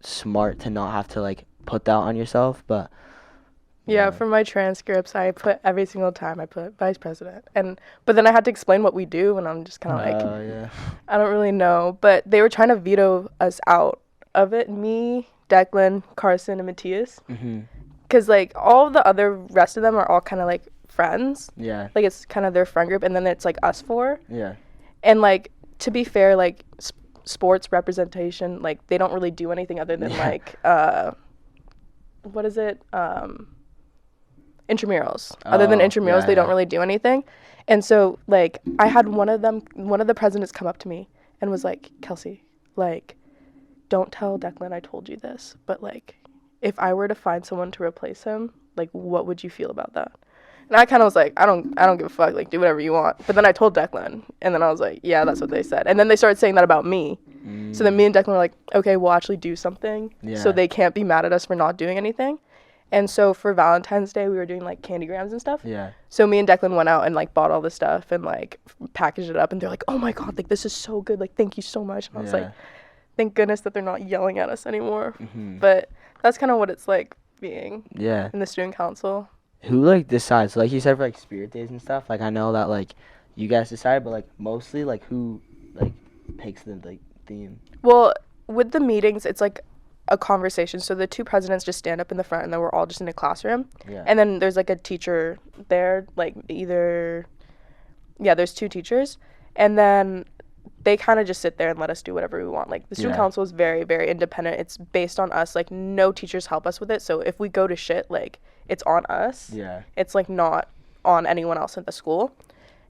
smart to not have to like put that on yourself, but for my transcripts I put every single time I put vice president, but then I had to explain what we do, and I'm just kind of like I don't really know, but they were trying to veto us out of it, me, Declan, Carson, and Matthias, because like all of the other rest of them are all kind of like friends, like it's kind of their friend group, and then it's like us four, and like to be fair, like sports representation, like they don't really do anything other than like what is it? Intramurals. Other than intramurals, they don't really do anything. And so, like, I had one of the presidents come up to me and was like, Kelsey, like, don't tell Declan I told you this, but, like, if I were to find someone to replace him, like, what would you feel about that? And I kind of was like, I don't give a fuck, like, do whatever you want. But then I told Declan, and then I was like, yeah, that's what they said. And then they started saying that about me. So then me and Declan were like, okay, we'll actually do something. So they can't be mad at us for not doing anything. And so for Valentine's Day, we were doing like candygrams and stuff. So me and Declan went out and like bought all this stuff and like packaged it up. And they're like, oh my God, like this is so good. Like, thank you so much. And I was like, thank goodness that they're not yelling at us anymore. But that's kind of what it's like being in the student council. Who like decides? Like you said for like spirit days and stuff. Like I know that like you guys decide, but like mostly like who like picks the like theme? Well, with the meetings, it's like a conversation. So the two presidents just stand up in the front, and then we're all just in a classroom. And then there's like a teacher there, like there's two teachers, and then they kind of just sit there and let us do whatever we want. Like the student council is very, very independent. It's based on us. Like no teachers help us with it. So if we go to shit, like it's on us. It's like not on anyone else at the school.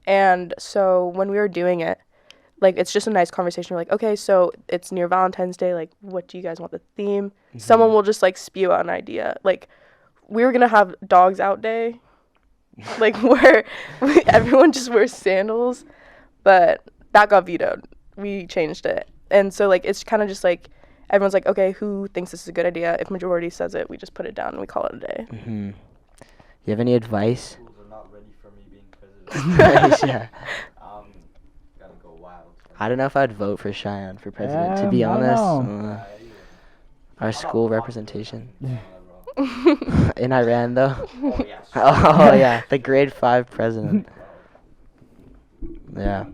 And so when we were doing it, like it's just a nice conversation. We're like, okay, so it's near Valentine's Day. Like, what do you guys want the theme? Someone will just like spew out an idea. Like, we were gonna have Dogs Out Day, like where everyone just wears sandals, but that got vetoed. We changed it, and so like it's kind of just like everyone's like, okay, who thinks this is a good idea? If majority says it, we just put it down and we call it a day. You have any advice? Schools are not ready for me being president. Gotta go wild. I don't know if I'd vote for Cheyenne for president, to be honest. Our school representation. In Iran, though. Oh, yeah. Oh, yeah. The grade 5 president. Yeah.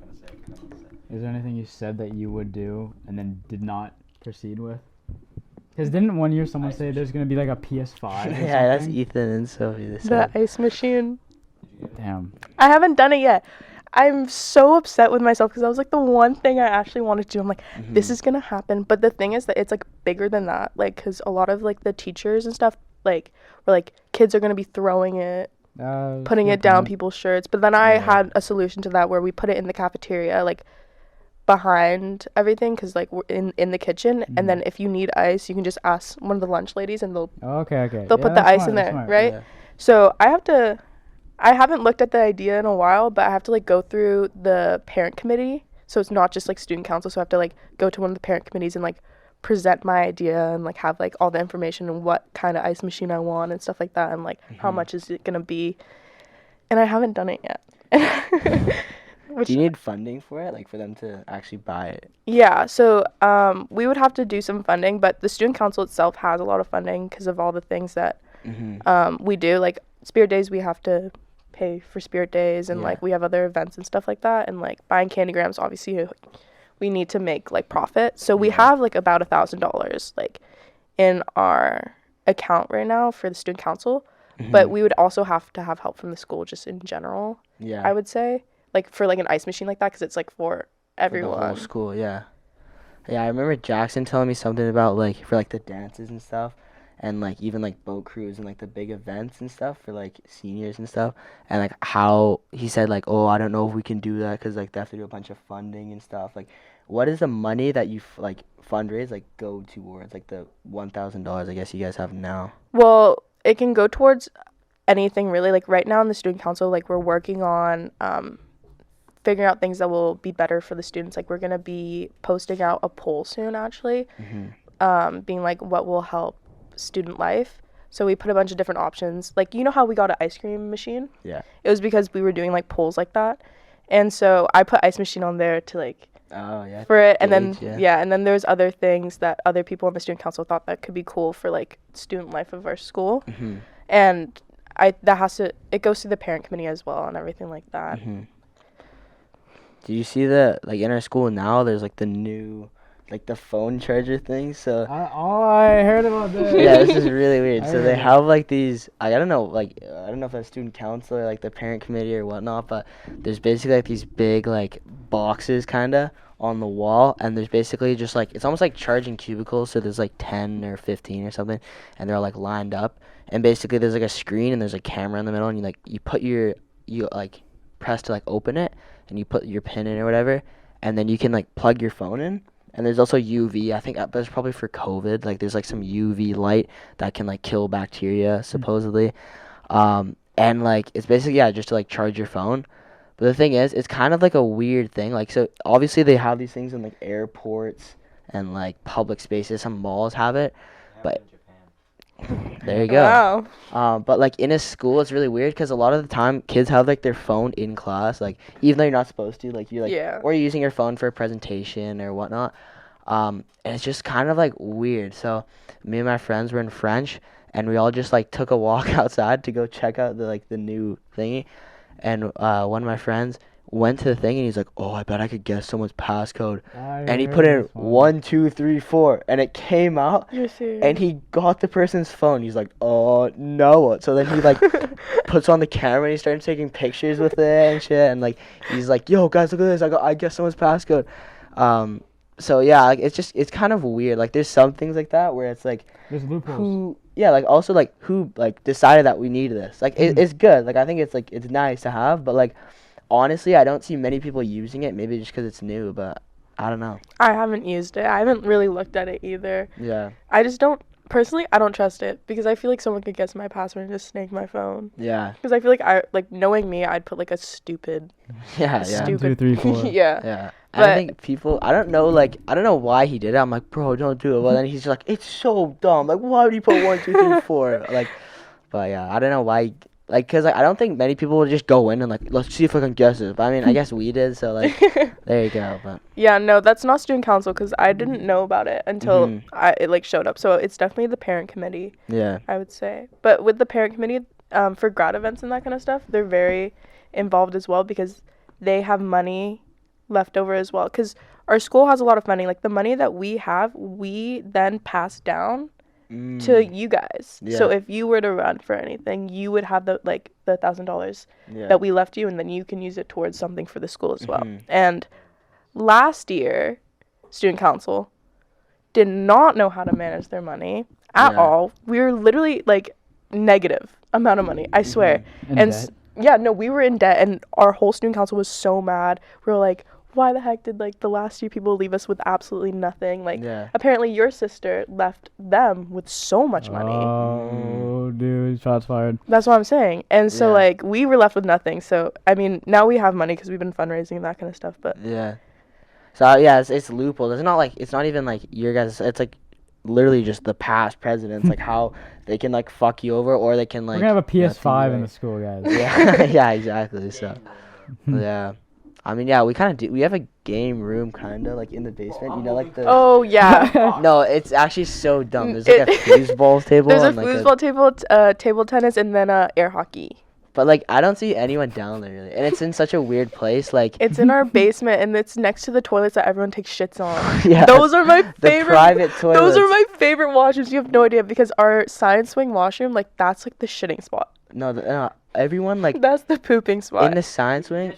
Is there anything you said that you would do and then did not proceed with? Because didn't one year someone say there's going to be like a PS5 or Yeah, that's something? Ethan and Sophie. The ice machine. Damn. I haven't done it yet. I'm so upset with myself because that was like the one thing I actually wanted to do. I'm like, this is gonna happen. But the thing is that it's like bigger than that. Like, because a lot of like the teachers and stuff, like, were like, kids are gonna be throwing it, putting it down people's shirts. But then I had a solution to that where we put it in the cafeteria, like behind everything, because like we're in the kitchen. And then if you need ice, you can just ask one of the lunch ladies, and they'll they'll put the ice in there, right? Yeah. So I haven't looked at the idea in a while, but I have to like go through the parent committee. So it's not just like student council. So I have to like go to one of the parent committees and like present my idea and like have like all the information and what kind of ice machine I want and stuff like that, and like how much is it gonna be. And I haven't done it yet. Do you need funding for it, like for them to actually buy it? Yeah, so we would have to do some funding, but the student council itself has a lot of funding because of all the things that we do. Like Spirit Days, we have to pay for Spirit Days, and like we have other events and stuff like that, and like buying candygrams, obviously we need to make like profit. So we have like about $1,000 like in our account right now for the student council, but we would also have to have help from the school just in general. I would say, like for like an ice machine like that, because it's like for everyone. For the whole school, Yeah, I remember Jackson telling me something about like for like the dances and stuff, and like even like boat crews and like the big events and stuff for like seniors and stuff, and like how he said like, oh, I don't know if we can do that because like they have to do a bunch of funding and stuff. Like, what is the money that you like fundraise like go towards like the $1,000 I guess you guys have now? Well, it can go towards anything really. Like right now in the student council, like we're working on figuring out things that will be better for the students. Like we're gonna be posting out a poll soon, actually, being like what will help student life. So we put a bunch of different options. Like you know how we got an ice cream machine? Yeah. It was because we were doing like polls like that, and so I put ice machine on there to like Oh yeah. for it, and Gauge, then yeah. and then there's other things that other people in the student council thought that could be cool for like student life of our school, and it goes to the parent committee as well and everything like that. Do you see the like in our school now? There's like the new, like the phone charger thing. So I heard about this. yeah, this is really weird. I So heard they it. have like these. I don't know, like I don't know if that's student council or like the parent committee or whatnot. But there's basically like these big like boxes kinda on the wall, and there's basically just like it's almost like charging cubicles. So there's like 10 or 15 or something, and they're all like lined up. And basically there's like a screen and there's a camera in the middle, and you like press to like open it, and you put your pin in or whatever, and then you can like plug your phone in. And there's also UV. I think that's probably for COVID. Like there's like some UV light that can like kill bacteria supposedly. And like it's basically just to like charge your phone. But the thing is, it's kind of like a weird thing. Like so obviously they have these things in like airports and like public spaces. Some malls have it. But there you go. Wow. But like in a school, it's really weird because a lot of the time kids have like their phone in class, like even though you're not supposed to, like you're like, or you're using your phone for a presentation or whatnot. And it's just kind of like weird. So me and my friends were in French, and we all just like took a walk outside to go check out the new thingy. And one of my friends went to the thing, and he's like, "Oh, I bet I could guess someone's passcode." And he put in 1, 2, 3, 4, and it came out. You're serious? And he got the person's phone. He's like, "Oh no!" So then he like puts on the camera and he started taking pictures with it and shit. And like he's like, "Yo, guys, look at this! I guess someone's passcode." So yeah, like it's kind of weird. Like there's some things like that where it's like There's loopholes. like also like who like decided that we need this. Like it's good. Like I think it's nice to have, but like honestly, I don't see many people using it. Maybe just because it's new, but I don't know. I haven't used it. I haven't really looked at it either. Yeah. I just don't. Personally, I don't trust it because I feel like someone could guess my password and just snake my phone. Yeah. Because I feel like knowing me, I'd put like a stupid. Yeah. Stupid. 1, 2, 3, 4. Yeah. Yeah. But I think people, I don't know why he did it. I'm like, bro, don't do it. Well, then he's just like, it's so dumb. Like, why would he put 1, 2, 3, 4? Like, but yeah, I don't know why. Like, cause like I don't think many people would just go in and like, let's see if I can guess it. But I mean, I guess we did. So like, there you go. But yeah, no, that's not student council because I didn't know about it until it like showed up. So it's definitely the parent committee. Yeah. I would say, but with the parent committee, for grad events and that kind of stuff, they're very involved as well because they have money left over as well. Because our school has a lot of money. Like the money that we have, we then pass down to you guys. Yeah. So if you were to run for anything, you would have the $1,000 that we left you, and then you can use it towards something for the school as well. And last year, student council did not know how to manage their money at all. We were literally like negative amount of money, I swear. In debt? We were in debt, and our whole student council was so mad. We were like, why the heck did like the last few people leave us with absolutely nothing? Like apparently your sister left them with so much money. Oh, dude, shots fired. That's what I'm saying. And so like we were left with nothing. So I mean, now we have money because we've been fundraising and that kind of stuff. But yeah. So yeah, it's loophole. It's not even like your guys. It's like literally just the past presidents, like how they can like fuck you over, or they can like. We're gonna have a PS5 in the school, guys. Yeah, yeah, exactly. So, yeah. I mean, yeah, we kind of do. We have a game room, kind of, like, in the basement. You know, like the... Oh, yeah. No, it's actually so dumb. There's, like, a foosball table. There's a like foosball table, table tennis, and then air hockey. But, like, I don't see anyone down there, really. And it's in such a weird place, like... It's in our basement, and it's next to the toilets that everyone takes shits on. Yeah. Those are my favorite... The private toilets. Those are my favorite washrooms. You have no idea, because our science wing washroom, like, that's, like, the shitting spot. No, everyone, like... That's the pooping spot. In the science wing...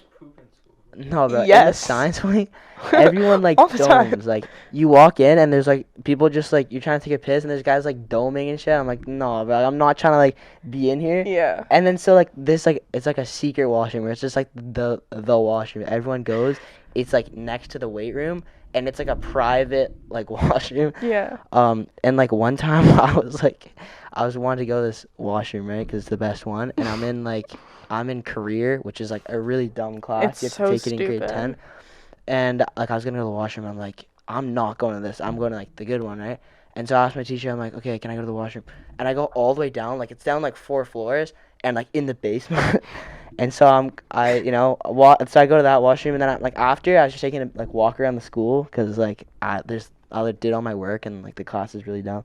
No, bro. In the Yes. science wing, everyone like All the time. domes. Like you walk in and there's like people just like you're trying to take a piss and there's guys like doming and shit. I'm like, no, bro. I'm not trying to like be in here. Yeah. And then so like this like it's like a secret washroom where it's just like the washroom. Everyone goes. It's like next to the weight room and it's like a private like washroom. Yeah. And like one time I was wanting to go to this washroom, right? Because it's the best one. And I'm in career, which is like a really dumb class. It's You have so to take it in grade stupid. 10. And like I was gonna go to the washroom. I'm like, I'm not going to this. I'm going to like the good one, right? And so I asked my teacher. I'm like, okay, can I go to the washroom? And I go all the way down. Like it's down like 4 floors and like in the basement. And so so I go to that washroom and then like after I was just taking a like walk around the school because like I did all my work and like the class is really dumb.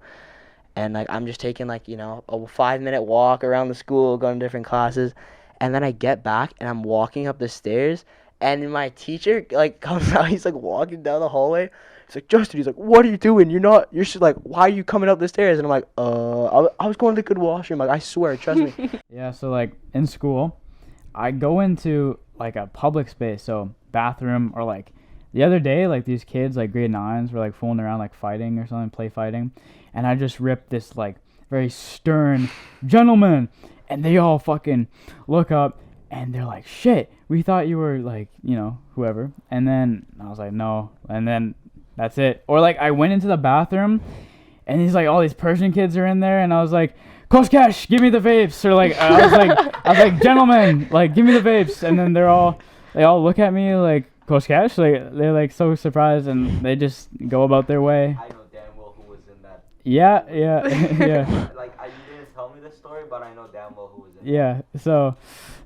And like I'm just taking like a 5-minute walk around the school, going to different classes, and then I get back and I'm walking up the stairs, and my teacher like comes out. He's like walking down the hallway. He's like, Justin. He's like, what are you doing? You're just like, why are you coming up the stairs? And I'm like, I was going to the good washroom. Like I swear, trust me. Yeah, so like in school, I go into like a public space, so bathroom or like the other day, like these kids like grade 9s were like fooling around like fighting or something, play fighting, and I just ripped this like very stern gentleman, and they all fucking look up and they're like, shit, we thought you were like, whoever. And then I was like, no, and then that's it. Or like I went into the bathroom and he's like, all these Persian kids are in there, and I was like, Coach Cash, give me the vapes. Or like I was like, gentlemen, like give me the vapes. And then they all look at me like, Coach Cash, like they're like so surprised and they just go about their way. I know damn well who was in that. Yeah. Like you didn't tell me the story, but I know damn well who was in. Yeah. So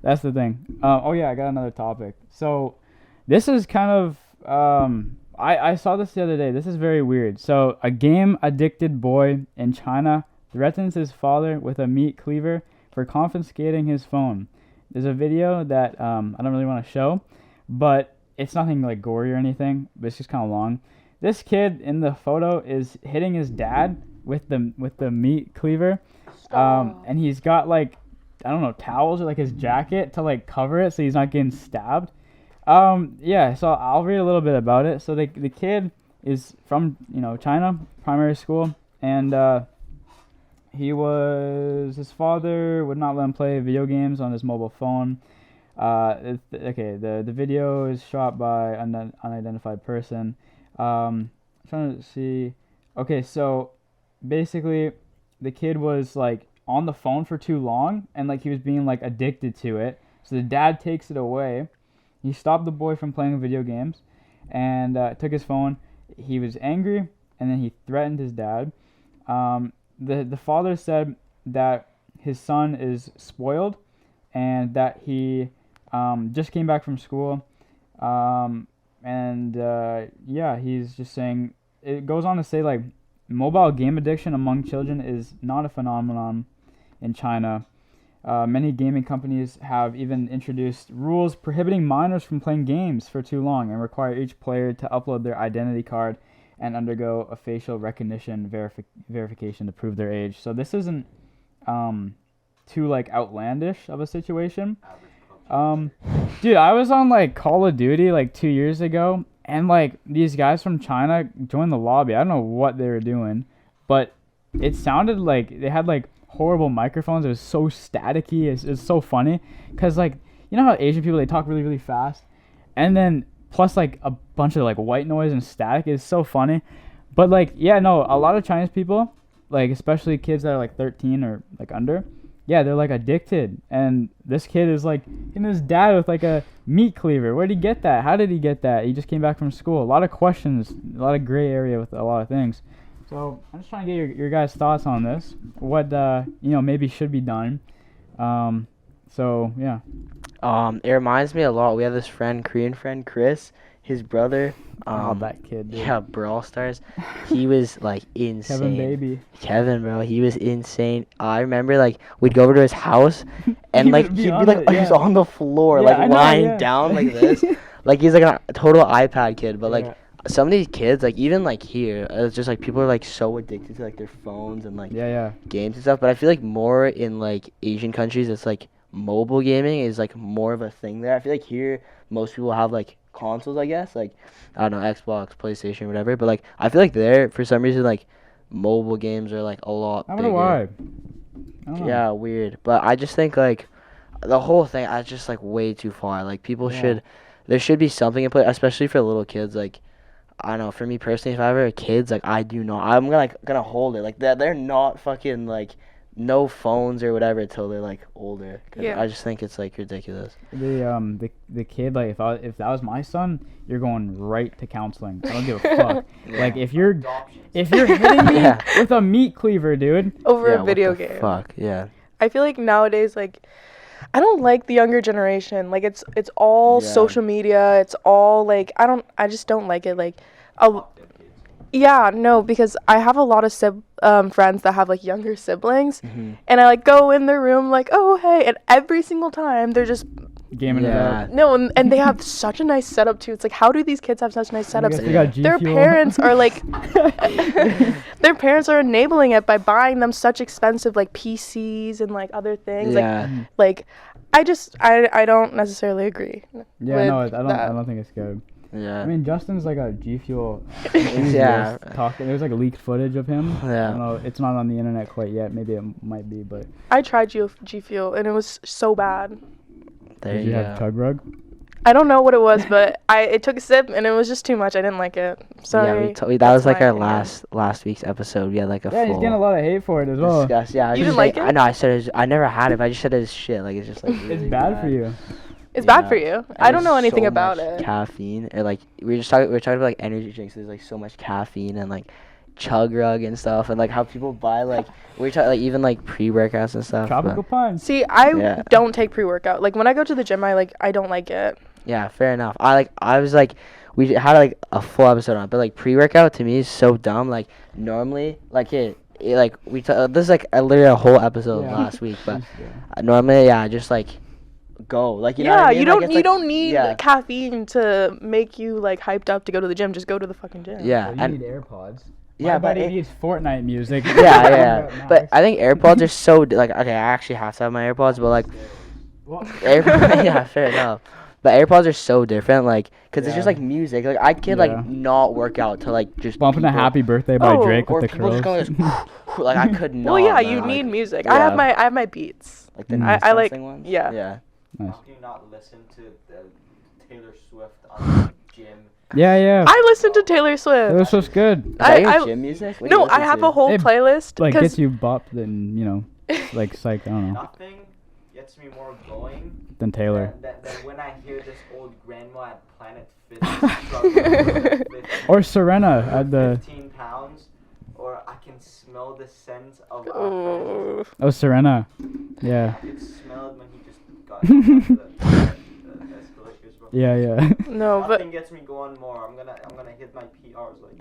that's the thing. Oh yeah, I got another topic. So this is kind of I saw this the other day. This is very weird. So a game addicted boy in China threatens his father with a meat cleaver for confiscating his phone. There's a video that I don't really want to show, but it's nothing like gory or anything, but it's just kind of long. This kid in the photo is hitting his dad with the meat cleaver, and he's got like, I don't know, towels or like his jacket to like cover it so he's not getting stabbed. Yeah, so I'll read a little bit about it. So the kid is from China, primary school, and his father would not let him play video games on his mobile phone. The video is shot by an unidentified person. Trying to see. Okay, so basically the kid was like on the phone for too long and like he was being like addicted to it. So the dad takes it away. He stopped the boy from playing video games and took his phone. He was angry and then he threatened his dad. The father said that his son is spoiled and that he just came back from school, he's just saying, it goes on to say like mobile game addiction among children is not a phenomenon in China. Many gaming companies have even introduced rules prohibiting minors from playing games for too long and require each player to upload their identity card and undergo a facial recognition verification to prove their age. So this isn't too like outlandish of a situation. Dude, I was on like Call of Duty like 2 years ago, and like these guys from China joined the lobby. I don't know what they were doing, but it sounded like they had like horrible microphones. It was so staticky. It's so funny because like how Asian people, they talk really really fast, and then plus like a bunch of like white noise and static is so funny. But like a lot of Chinese people, like especially kids that are like 13 or like under, yeah, they're like addicted. And this kid is like hitting his dad with like a meat cleaver. Where did he get that? How did he get that? He just came back from school. A lot of questions, a lot of gray area with a lot of things. So I'm just trying to get your guys' thoughts on this. What maybe should be done. So yeah. It reminds me a lot. We have this Korean friend, Chris. His brother. That kid. Dude. Yeah, Brawl Stars. He was like insane. Kevin, bro, he was insane. I remember like we'd go over to his house, and like he'd be like he's on the floor, like lying down like this, like he's like a total iPad kid. But like some of these kids, like even like here, it's just like people are like so addicted to like their phones and like games and stuff. But I feel like more in like Asian countries, it's like mobile gaming is like more of a thing there. I feel like here most people have like consoles, I guess, like I don't know, Xbox, PlayStation, whatever. But like I feel like there for some reason like mobile games are like a lot I bigger. don't know why. I don't know. Yeah, weird. But I just think like the whole thing, I just like way too far. Like people should, there should be something in play, especially for little kids. Like I don't know, for me personally, if I ever had kids, like I'm gonna hold it. Like they're not fucking like no phones or whatever until they're like older. 'Cause I just think it's like ridiculous. The kid, like if that was my son, you're going right to counseling. I don't give a fuck. Like if you're hitting me with a meat cleaver, dude, over a video game. Fuck yeah. I feel like nowadays, like, I don't like the younger generation. Like it's all social media. It's all like I just don't like it. Like, because I have a lot of friends that have like younger siblings, and I like go in their room like, oh hey, and every single time they're just gaming it up. No, and they have such a nice setup too. It's like, how do these kids have such nice setups? Their parents are like, their parents are enabling it by buying them such expensive like PCs and like other things. Like I don't necessarily agree. Yeah, no, I don't think it's good. Yeah. I mean, Justin's like a G Fuel. Talking. There's like leaked footage of him. Yeah. I don't know. It's not on the internet quite yet. Maybe it might be, but. I tried G Fuel and it was so bad. Did you have Tug Rug? I don't know what it was, but it took a sip and it was just too much. I didn't like it. Sorry. Yeah, that was like our last week's episode. We had like a full. Yeah, he's getting a lot of hate for it as well. Yeah, you didn't like it? I know. I said I never had it. But I just said it was shit. Like it's just like. Really it's bad for you. It's bad for you. I don't know anything about it. Caffeine, or like we were talking about like energy drinks. There's like so much caffeine and like Chug Rug and stuff, and like how people buy like we talk like even like pre-workouts and stuff. Tropical Punch. See, I don't take pre-workout. Like when I go to the gym, I don't like it. Yeah, fair enough. I was like, we had like a full episode on it, but like pre-workout to me is so dumb. Like normally, like this is like literally a whole episode last week, but normally, just like go, like you know what I mean? You don't need caffeine to make you like hyped up to go to the gym. Just go to the fucking gym. Yeah, you need AirPods. My buddy needs Fortnite music. But I think AirPods are so like okay. I actually have to have my AirPods, but like AirPods, fair enough. But AirPods are so different, like, cause it's just like music. Like I can like not work out to like just bumping a Happy Birthday by Drake with the curls. Just like I could not. Well, yeah, you need music. I have my Beats. Like the I like ones? Yeah. Nice. How can you not listen to Taylor Swift on the gym? Yeah. I listen to Taylor Swift. Taylor Swift's good. Is that your gym music? No, I have a whole playlist. Like gets you bopped and like psych. I don't know. Nothing gets me more going than Taylor. Than when I hear this old grandma at Planet Fitness or Serena at the 15 pounds, or I can smell the scent of Oh, Serena. Yeah. It smelled when he just got the escalators. Yeah. No, but nothing gets me going more. I'm gonna hit my PRs like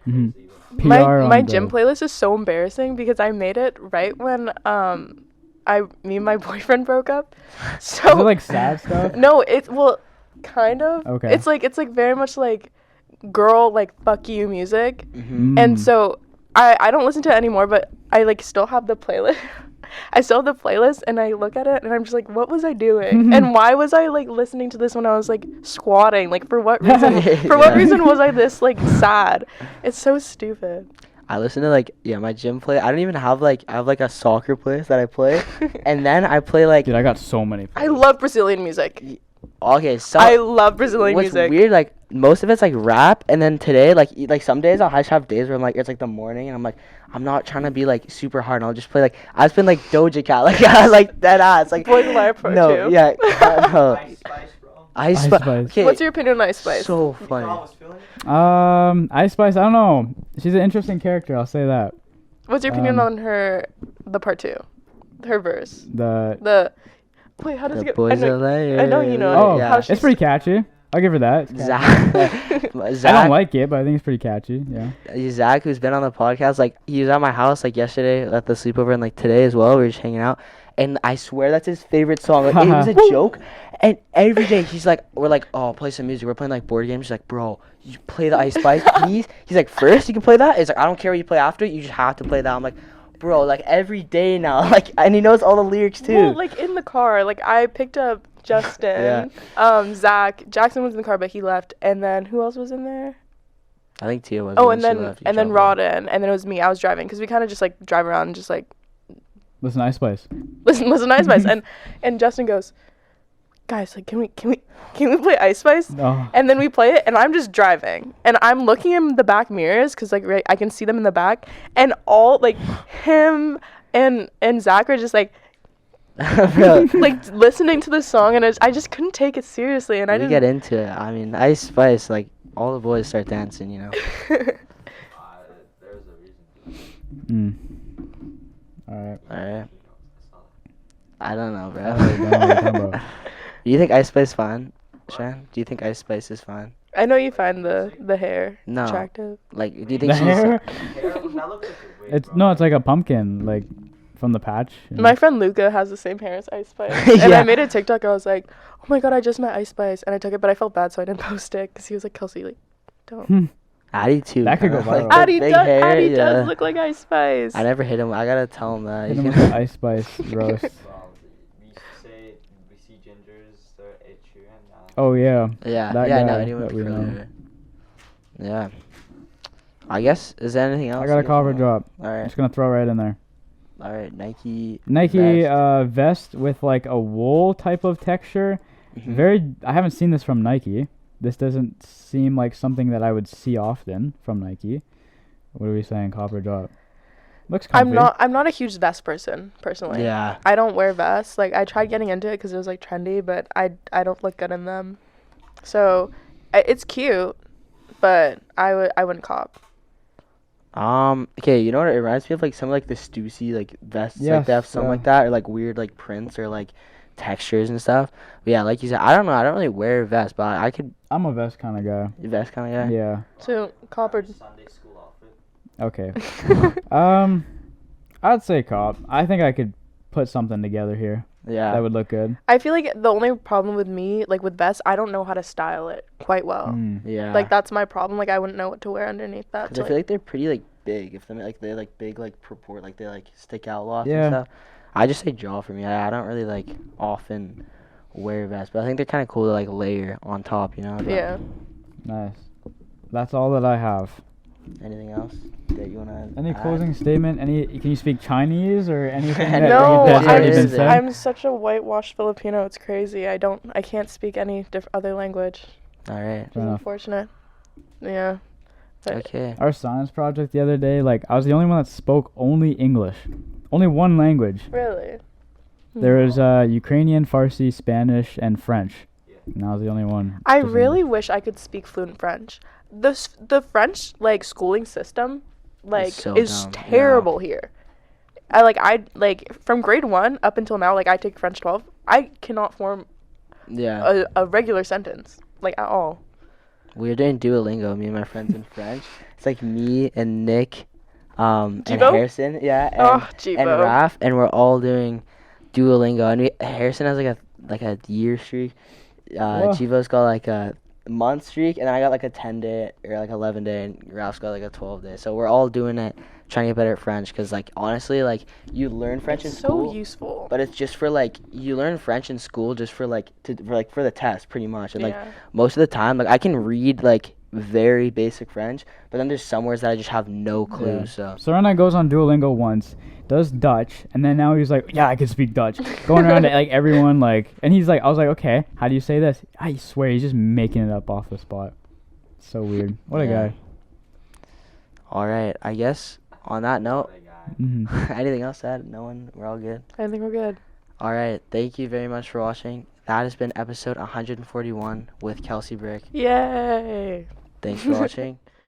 crazy. My gym playlist is so embarrassing because I made it right when me and my boyfriend broke up. So is it like sad stuff? No, kind of. Okay. It's like very much like girl like fuck you music. Mm-hmm. And so I don't listen to it anymore, but I like still have the playlist. I still have the playlist and I look at it and I'm just like, what was I doing? And why was I like listening to this when I was like squatting? Like for what reason? What reason was I this like sad? It's so stupid. I listen to my gym play. I don't even have I have a soccer playlist that I play, and then I play Dude, I got so many. I love Brazilian music. Okay, so I love Brazilian music. What's weird, like most of it's like rap, and then today, like some days I'll just have days where I'm like it's like the morning, and I'm like I'm not trying to be like super hard. And I'll just play like I've been like Doja Cat, like dead ass, like Boy Liar Pro no, too. Yeah, no. Ice Spice, bro. Ice Spice. Okay. What's your opinion on Ice Spice? So funny. Ice Spice. I don't know. She's an interesting character. I'll say that. What's your opinion on the part 2, her verse? Wait, how does it get? I know you know. Oh, yeah. It's pretty catchy. I'll give her that. Zach, I don't like it, but I think it's pretty catchy. Yeah. Zach, who's been on the podcast, like he was at my house like yesterday at the sleepover, and like today as well. We were just hanging out, and I swear that's his favorite song. Like, it was a joke, and every day we're like, oh, play some music. We're playing like board games. He's like, bro, you play the Ice Spice, please. He's like, first you can play that. It's like I don't care what you play after. You just have to play that. I'm like, Bro, like every day now, like, and he knows all the lyrics too. Well, like in the car, like I picked up Justin, Zach, Jackson was in the car, but he left, and then who else was in there? I think Tia was. Oh, when and she then left, you and then dropped Rodden, and then it was me. I was driving because we kind of just like drive around and just like Listen, Ice Spice. listen to Ice Spice, and Justin goes, guys, like can we play Ice Spice? Oh. And then we play it, and I'm just driving, and I'm looking in the back mirrors because like right, I can see them in the back, and all like him and Zach are just like. Bro, like listening to the song, and I just couldn't take it seriously, and I we didn't get into it. I mean, Ice Spice, like all the boys start dancing, you know. There's a reason. Alright. Alright. I don't know, bro. I don't know what you're talking about. Do you think Ice Spice is fine, Shan? Do you think Ice Spice is fine? I know you find the hair No. attractive. Like, do you think The she's... hair? That looks like a wig, It's bro. no, it's like a pumpkin, like from the patch. you know? My friend Luca has the same hair as Ice Spice, and Yeah. I made a TikTok. I was like, "Oh my god, I just met Ice Spice," and I took it, but I felt bad, so I didn't post it because he was like, "Kelsey, like, don't." Addie too. That could go like, viral. the Addie big does. hair, Addie yeah. does look like Ice Spice. I never hit him. I gotta tell him that. Hit He's him with gonna- the Ice Spice roast. Well, we used to say we see gingers, they're itchy, and now. Oh yeah. Yeah, That yeah, I know. guy Anyone that with we curly know. hair. Yeah. I guess, is there anything else? I got a cover drop. Alright. Just gonna throw right in there. Alright, Nike. Nike vest. vest with like a wool type of texture. Mhm. I haven't seen this from Nike. This doesn't seem like something that I would see often from Nike. What are we saying? Copper drop. Looks comfy. I'm not a huge vest person personally. Yeah. I don't wear vests. Like I tried getting into it because it was like trendy, but I don't look good in them. So it's cute, but I wouldn't cop. Okay, you know what it reminds me of? Like some of like the Stussy like vests, like Yes, they have something yeah. like that, or like weird like prints or like textures and stuff. But yeah, like you said, I don't know. I don't really wear vests, but I could I'm a vest kind of guy. vest kind of guy. Yeah. So copper. Sunday school outfit. Okay. I'd say cop. I think I could put something together here Yeah. that would look good. I feel like the only problem with me, like with vests, I don't know how to style it quite well. Yeah. Like that's my problem. Like I wouldn't know what to wear underneath that. 'Cause So, I feel like they're pretty like big. If they're like big like purport, like they like stick out a lot Yeah. and stuff. I just say jaw for me. I don't really like often wear vests, but I think they're kind of cool to like layer on top, you know. But yeah. Nice. That's all that I have. Anything else that you wanna? Any add? closing statement? Can you speak Chinese or anything that No, that's already been I'm- said? I'm such a whitewashed Filipino. It's crazy. I can't speak any other language. All right. It's Fair enough. unfortunate. Yeah. But Okay. Our science project the other day, like I was the only one that spoke only English, only one language. really. There was Ukrainian, Farsi, Spanish, and French. And I was the only one. I just really English. wish I could speak fluent French. The French like schooling system like so is dumb, yeah. terrible here. I from grade 1 up until now, like I take French 12. I cannot form Yeah. a regular sentence like at all. We were doing Duolingo, me and my friends in French. It's like me and Nick, and Jibo? Harrison, yeah, and, Oh, Jibo. and Raph, and we're all doing Duolingo. And Harrison has like a year streak. Whoa. Jivo's got like a month streak, and I got like a 10-day or like 11-day, and Ralph's got like a 12-day. So we're all doing it, trying to get better at French, because like honestly, like you learn French in It's school. so useful. But it's just for like you learn French in school just for like for the test pretty much, and like Yeah. most of the time like I can read like very basic French, but then there's some words that I just have no clue. Yeah. So Sorana goes on Duolingo once, does Dutch, and then now he's like, yeah, I can speak Dutch. Going around to like everyone like, and he's like, I was like, okay, how do you say this? I swear he's just making it up off the spot. So weird. What a Yeah. guy. all right, I guess on that note, hmm anything else to add? No one. We're all good. I think we're good. All right, thank you very much for watching. That has been episode 141 with Kelsey Brick. Yay. Thanks for watching.